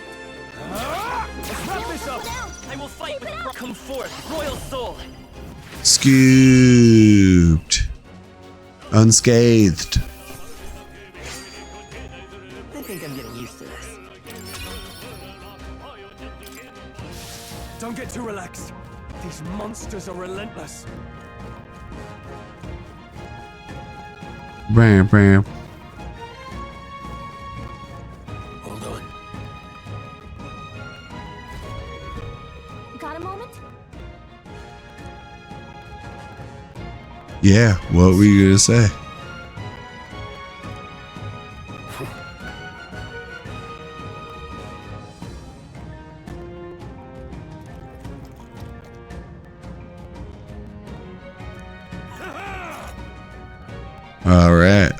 Let's wrap this up. I will fight with. Come forth, royal soul. Scooped. Unscathed. I think I'm getting used to this. Don't get too relaxed. These monsters are relentless. Bam, bam. hold on. Got a moment? Yeah, what were you gonna say? All right.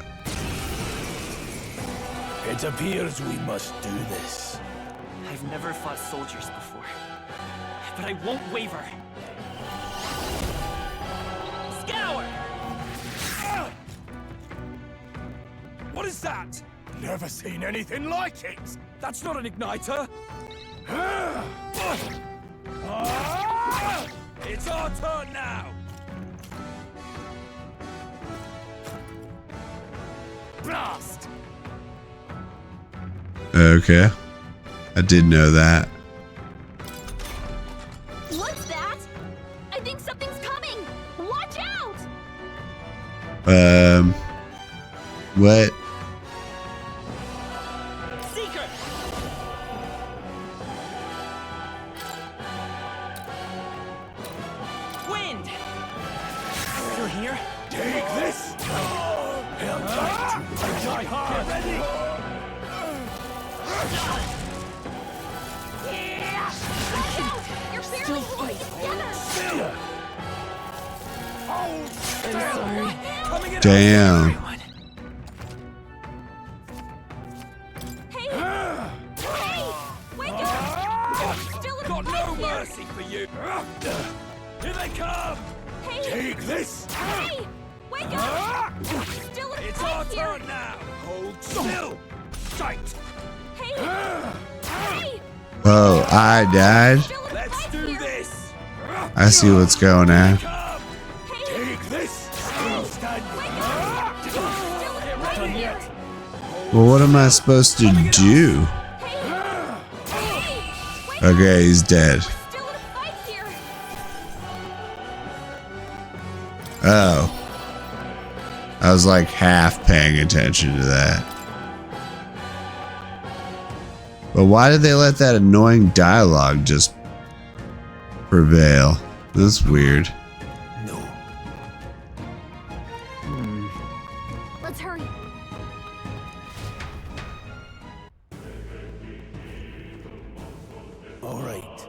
It appears we must do this. I've never fought soldiers before, but I won't waver. Scour! What is that? Never seen anything like it. That's not an igniter. It's our turn now. Blast! Okay. I did know that. What's that? I think something's coming. Watch out! What? Seeker! Wind! Still here? Take this! Hell tight! I die hard! Get ready! Watch out! You're barely holding it together! Still! Hold still! sorry. Coming in! Damn. Hey! Hey! Wake up! You're still in a Got no fight here! mercy for you! Here they come! Hey! Take this! Hey! Wake up! You're still in a It's fight our here! turn now! Hold still! Tight! Hey! Hey! Whoa, I died. Let's do this! I see what's going on. Take this! Still standing! Right here! Well, what am I supposed to do? Okay, he's dead. Oh. I was like half paying attention to that. But why did they let that annoying dialogue just prevail? That's weird. Let's hurry. All right.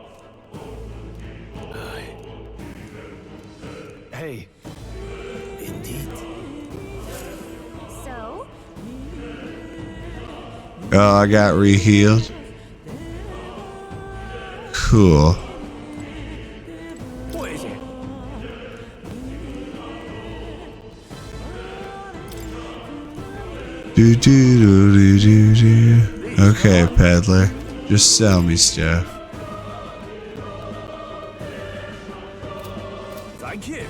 Hey. Indeed. So? Oh, I got re-healed. Cool. What is it? Do do do do do. Okay, peddler. Just sell me stuff. Thank you.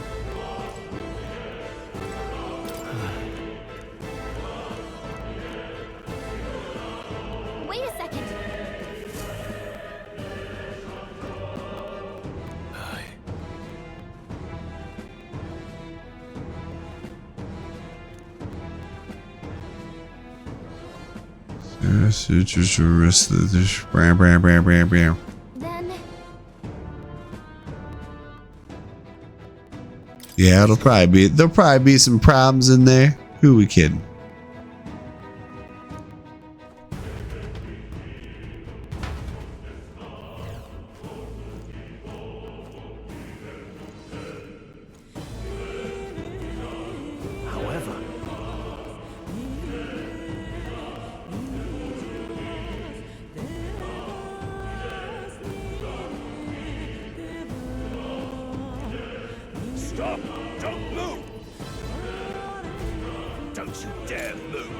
Wait a second. Just the rest of this. Bam, bam, bam, bam, bam. Then Yeah, there'll probably be some problems in there. Who we kidding? However, Stop! Don't move! Don't you dare move!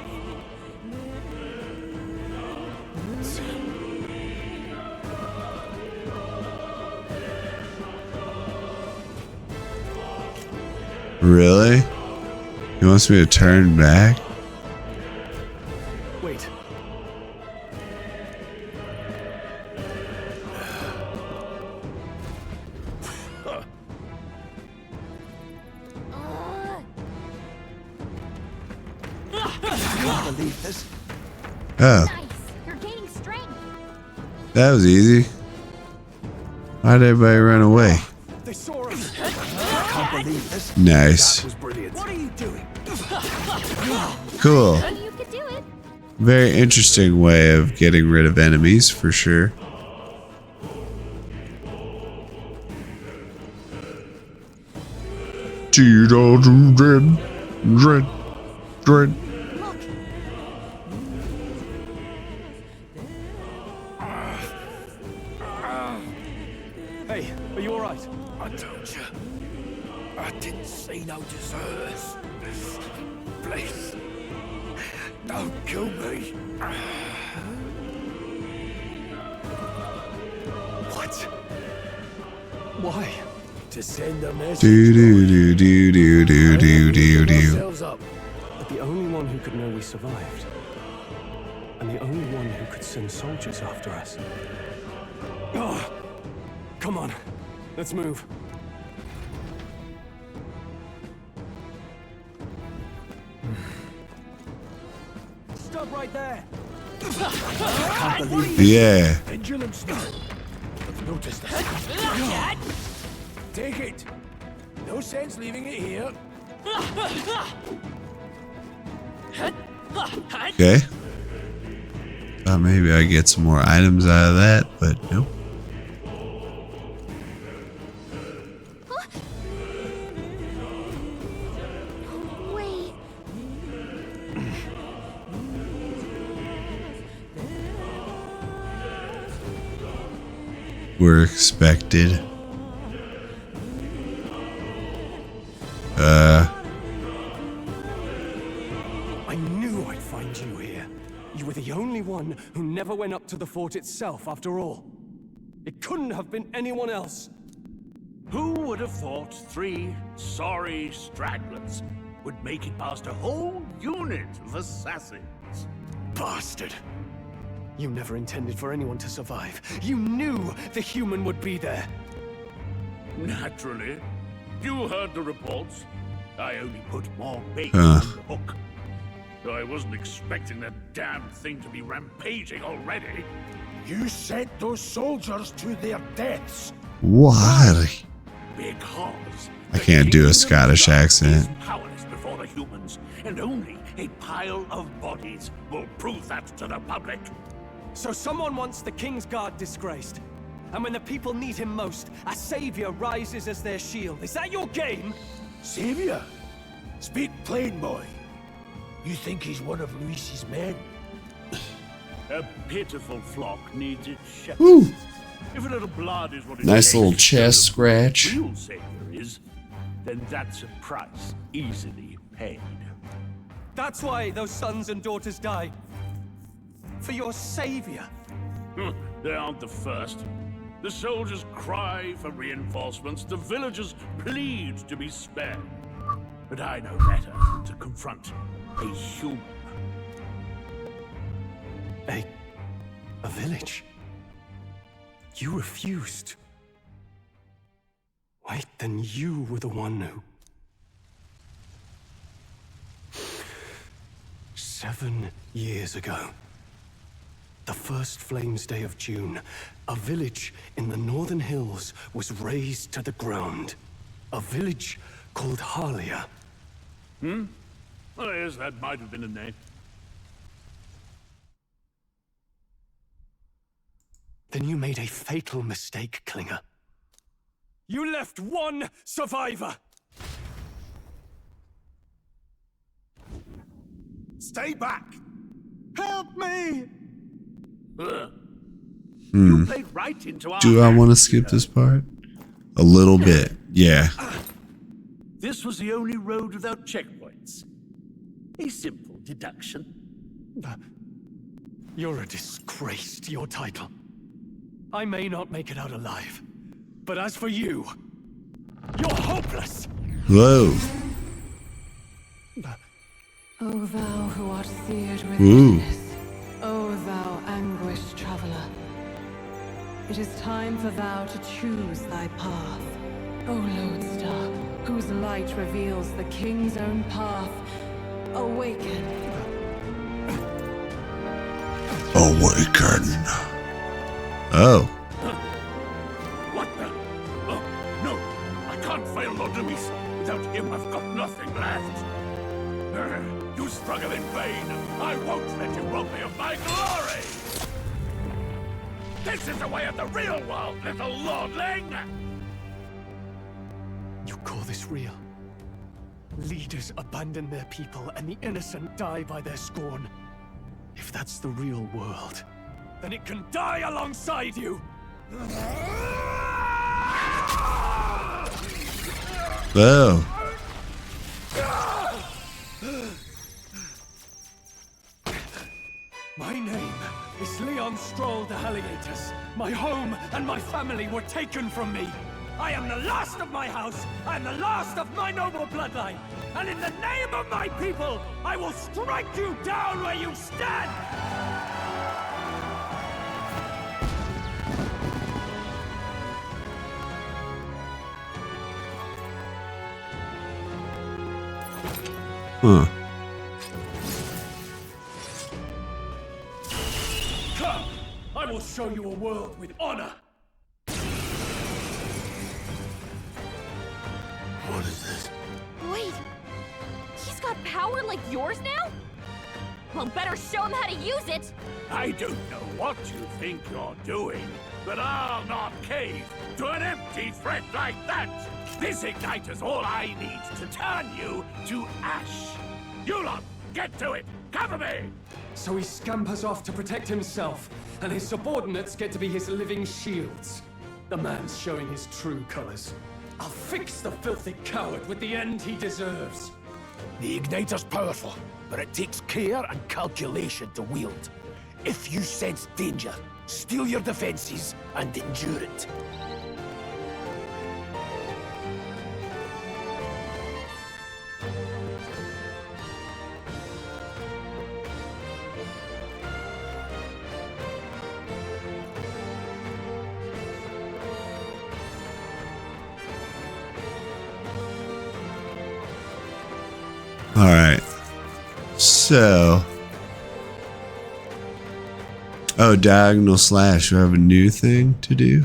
Really? He wants me to turn back? wait. Can't believe this. Oh, nice. You're gaining strength. that was easy. Why'd everybody run away? They saw us. Can't believe this. Nice. That was brilliant. What are you doing? Cool. You could do it. Very interesting way of getting rid of enemies, for sure. Dread. Hey, are you alright? I told you. I didn't see no deserters. Please. Don't kill me. What? Why? To send a message. Do do do do do do do do. Ourselves up. But the only one who could know we survived and the only one who could send soldiers after us. Oh, come on, let's move. Stop right there. I can't believe Yeah. Vigilance now. I've noticed that. Take it. No sense leaving it here. Okay. Thought maybe I get some more items out of that, but nope. Wait. We're expected. I knew I'd find you here. You were the only one who never went up to the fort itself, after all. It couldn't have been anyone else. Who would have thought 3 sorry stragglers would make it past a whole unit of assassins? Bastard. You never intended for anyone to survive. You knew the human would be there. Naturally. You heard the reports. I only put more bait on the hook. Though I wasn't expecting that damn thing to be rampaging already. You sent those soldiers to their deaths. Why? Because I can't do a Scottish accent. powerless before the humans, and only a pile of bodies will prove that to the public. So someone wants the King's Guard disgraced. And when the people need him most, a savior rises as their shield. Is that your game? Savior? Speak plain, boy. You think he's one of Luis's men? A pitiful flock needs its shepherd. Woo. If a little blood is what it Nice takes little to chest show who the scratch. real savior is, then that's a price easily paid. That's why those sons and daughters die. For your savior. They aren't the first. The soldiers cry for reinforcements, the villagers plead to be spared. But I know better than to confront a human. A village? You refused. Wait, then you were the one who... 7 years ago. The first Flames Day of June, a village in the northern hills was razed to the ground. A village called Harlia. Oh, yes, that might have been a name. Then you made a fatal mistake, Klinger. You left one survivor! Stay back! Help me! You played right into our Do I hands, want to skip this part? A little bit, yeah. This was the only road without checkpoints. A simple deduction. You're a disgrace to your title. I may not make it out alive, but as for you, you're hopeless! Whoa. O thou who art seared with Ooh. bitterness, O thou anguished traveler, it is time for thou to choose thy path. O lodestar, whose light reveals the king's own path, awaken. Awaken. Oh. What the? Oh, no. I can't fail Lord Luis. Without him, I've got nothing left. You struggle in vain. I won't let you rob me of my glory. This is the way of the real world, little lordling. You call this real? Leaders abandon their people and the innocent die by their scorn. If that's the real world, then it can die alongside you! Oh. My name is Leon Stroll de Halliatus. My home and my family were taken from me. I am the last of my house. I am the last of my noble bloodline. And in the name of my people, I will strike you down where you stand! Huh. Come, I will show you a world with honor. What is this? Wait, he's got power like yours now? Well, better show him how to use it. I don't know what you think you're doing, but I'll not cave to an empty threat like that. This igniter's all I need to turn you to ash. You lot, get to it. Cover me. So he scampers off to protect himself, and his subordinates get to be his living shields. The man's showing his true colors. I'll fix the filthy coward with the end he deserves. The igniter's powerful, but it takes care and calculation to wield. If you sense danger, steel your defenses and endure it. All right. So. Oh, diagonal slash. Do I have a new thing to do?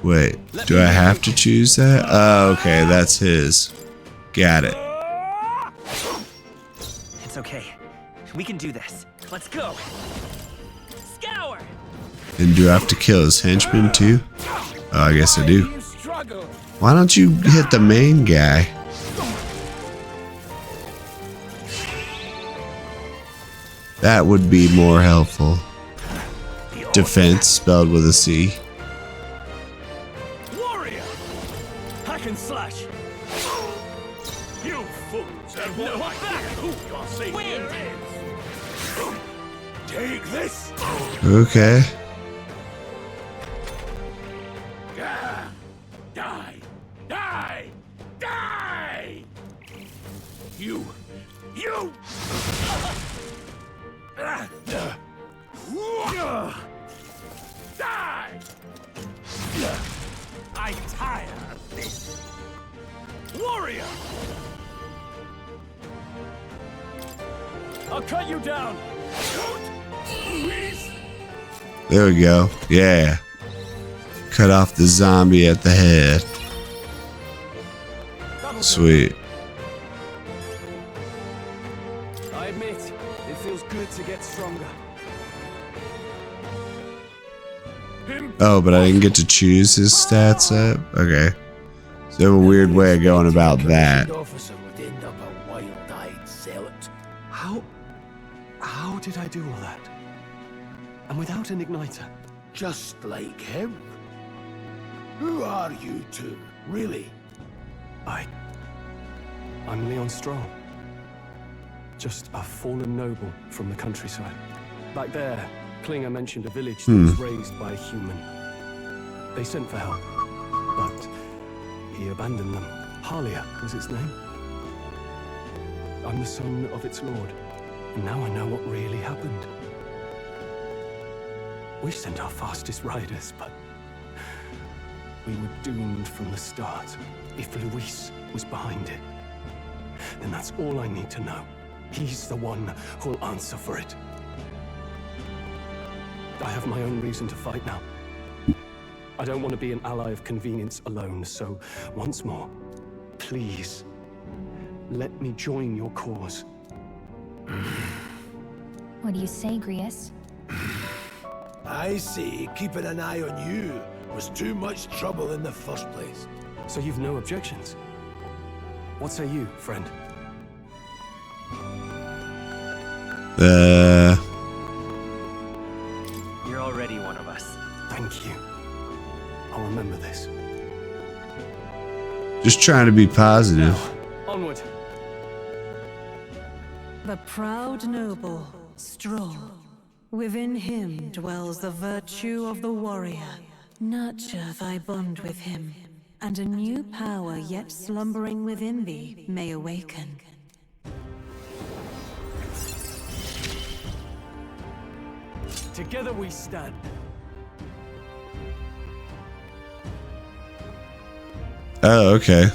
Wait, do I have to choose that? Oh, okay, that's his. Got it. It's okay. We can do this. Let's go. Scour! And do I have to kill his henchman too? Oh, I guess I do. Why don't you hit the main guy? That would be more helpful. Defense spelled with a C. Warrior! Hack and slash! You fools have no idea who your savior is! Take this! Okay. Die! Die! Die! You! Die! I'm tired of this. Warrior! I'll cut you down. There we go. Yeah. Cut off the zombie at the head. Sweet. I admit, it feels good to get stronger. Oh, but I didn't get to choose his stats up? Okay. So they have a weird way of going about that. Officer would end up a wild-eyed zealot. How did I do all that? And without an igniter? Just like him. Who are you two, really? I'm Leon Strong. Just a fallen noble from the countryside. Back there, Klinger mentioned a village that was raised by a human. They sent for help, but he abandoned them. Halia was its name. I'm the son of its lord, and now I know what really happened. We sent our fastest riders, but we were doomed from the start. If Luis was behind it, then that's all I need to know. He's the one who'll answer for it. I have my own reason to fight now. I don't want to be an ally of convenience alone, so once more, please, let me join your cause. What do you say, Grius? I say keeping an eye on you was too much trouble in the first place. So you've no objections? What say you, friend? You're already one of us. Thank you. I'll remember this. Just trying to be positive. Onward. The proud noble, strong. Within him dwells the virtue of the warrior. Nurture thy bond with him, and a new power yet slumbering within thee may awaken. Together we stand. Oh, okay.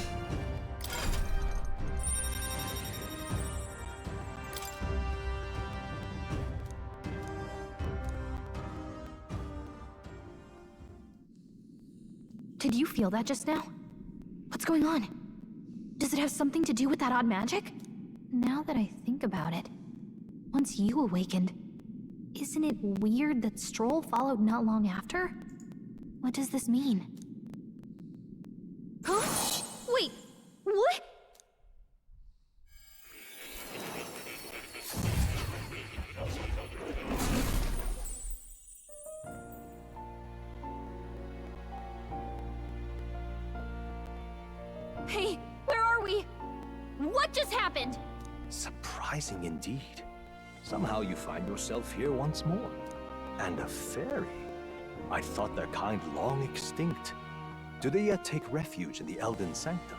Did you feel that just now? What's going on? Does it have something to do with that odd magic? Now that I think about it, once you awakened, isn't it weird that Stroll followed not long after? What does this mean? Huh? Wait, what? Hey, where are we? What just happened? Surprising indeed. Somehow you find yourself here once more. And a fairy. I thought their kind long extinct. Do they yet take refuge in the Elden Sanctum?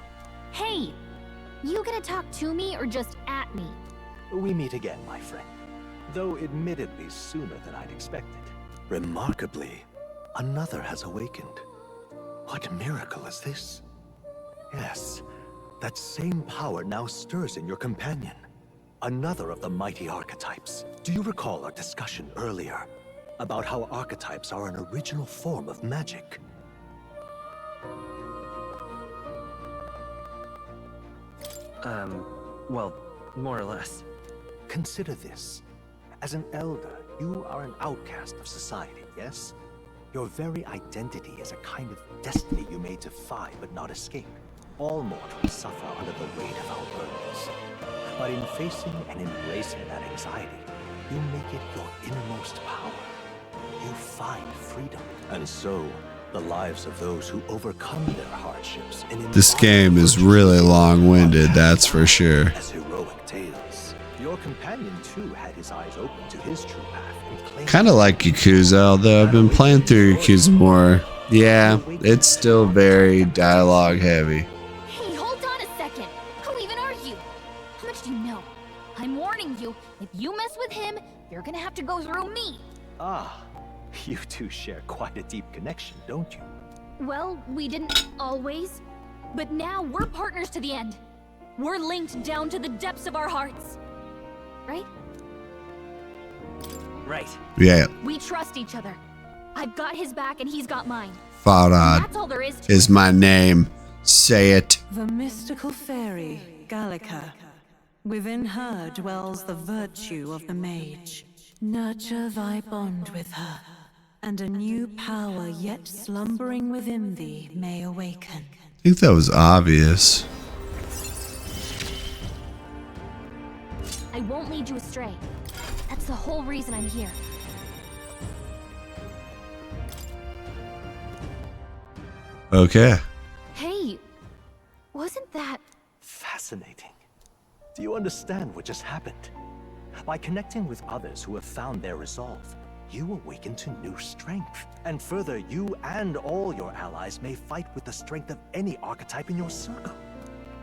Hey! You gonna talk to me or just at me? We meet again, my friend. Though admittedly sooner than I'd expected. Remarkably, another has awakened. What miracle is this? Yes, that same power now stirs in your companion. Another of the mighty archetypes. Do you recall our discussion earlier about how archetypes are an original form of magic? Well, more or less. Consider this. As an elder, you are an outcast of society, yes? Your very identity is a kind of destiny you may defy but not escape. All mortals suffer under the weight of our burdens. But in facing and embracing that anxiety, you make it your innermost power. You find freedom. And so, the lives of those who overcome their hardships and This game is really long-winded, that's for sure. as heroic tales. Your companion too had his eyes open to his true path and claimed Kind of like Yakuza, although I've been playing through Yakuza more. Yeah, it's still very dialogue heavy. Hey, hold on a second. Who even are you? How much do you know? I'm warning you, if you mess with him, you're gonna have to go through me. Ah, you two share quite a deep connection, don't you? Well, we didn't always, but now we're partners to the end. We're linked down to the depths of our hearts. Right? Right. Yeah, We trust each other. I've got his back and he's got mine. Farad That's all there is to is it. my name. Say it. The mystical fairy, Gallica. Within her dwells the virtue of the mage. Nurture thy bond with her, and a new power yet slumbering within thee may awaken. I think that was obvious. I won't lead you astray. That's the whole reason I'm here. Okay. Hey, wasn't that... Fascinating. Do you understand what just happened? By connecting with others who have found their resolve, you awaken to new strength. And further, you and all your allies may fight with the strength of any archetype in your circle.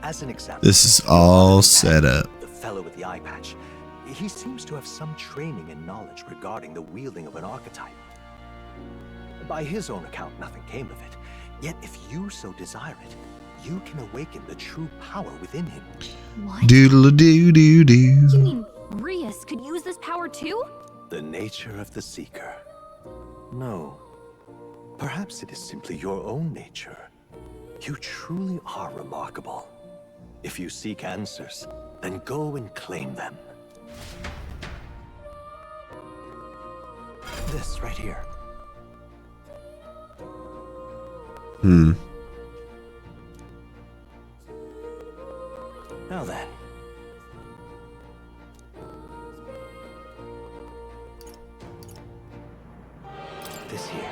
As an example, This is all set up. the fellow with the eye patch, he seems to have some training and knowledge regarding the wielding of an archetype. By his own account, nothing came of it. Yet if you so desire it, you can awaken the true power within him. What? Doodle-doo-doo-doo. You mean Rias could use this power too? The nature of the seeker. No. Perhaps it is simply your own nature. You truly are remarkable. If you seek answers, then go and claim them. This right here. Now then. This here.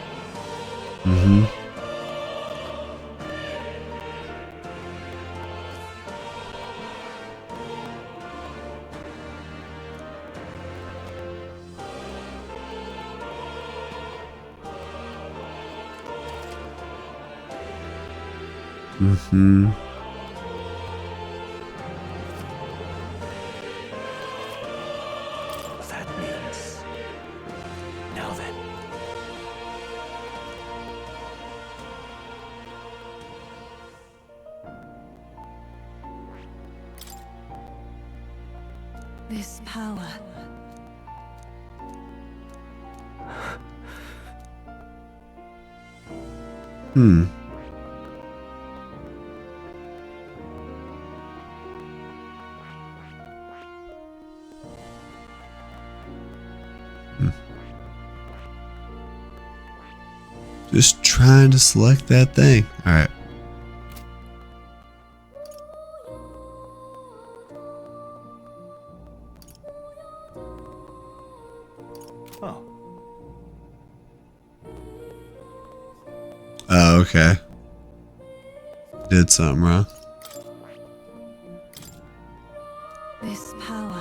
That means. Now then. This power. Just trying to select that thing. All right. Oh, okay. Did something wrong. This power.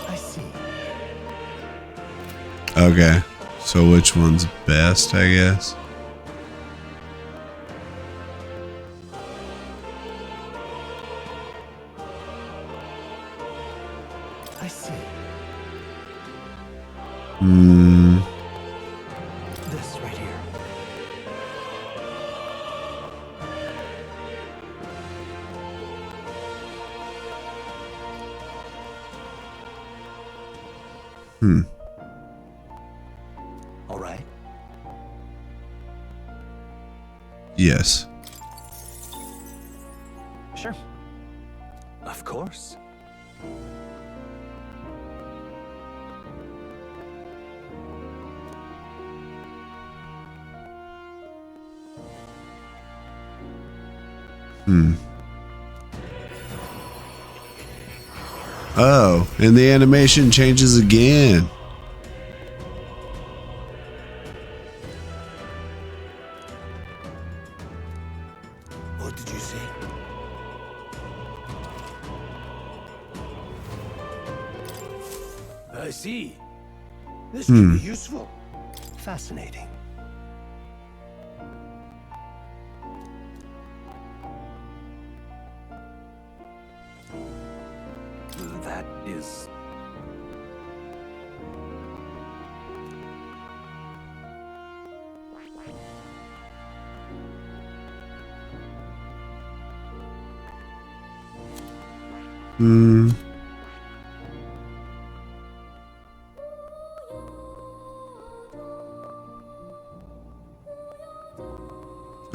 I see. Okay. So which one's best, I guess? I see. This right here. All right. Yes. Sure. Of course. Oh, and the animation changes again. What did you say? I see. This could be useful. Fascinating. That is...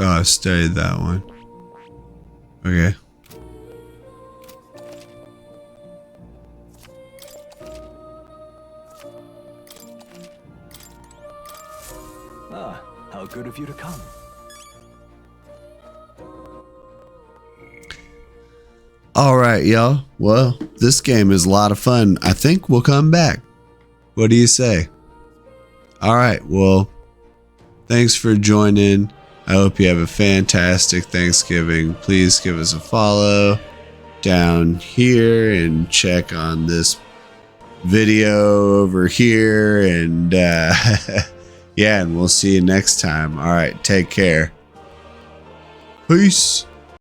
Oh, I studied that one. Okay. Ah, how good of you to come. All right, y'all. Well, this game is a lot of fun. I think we'll come back. What do you say? All right. Well, thanks for joining. I hope you have a fantastic Thanksgiving. Please give us a follow down here and check on this video over here. And yeah, and we'll see you next time. All right. Take care. Peace.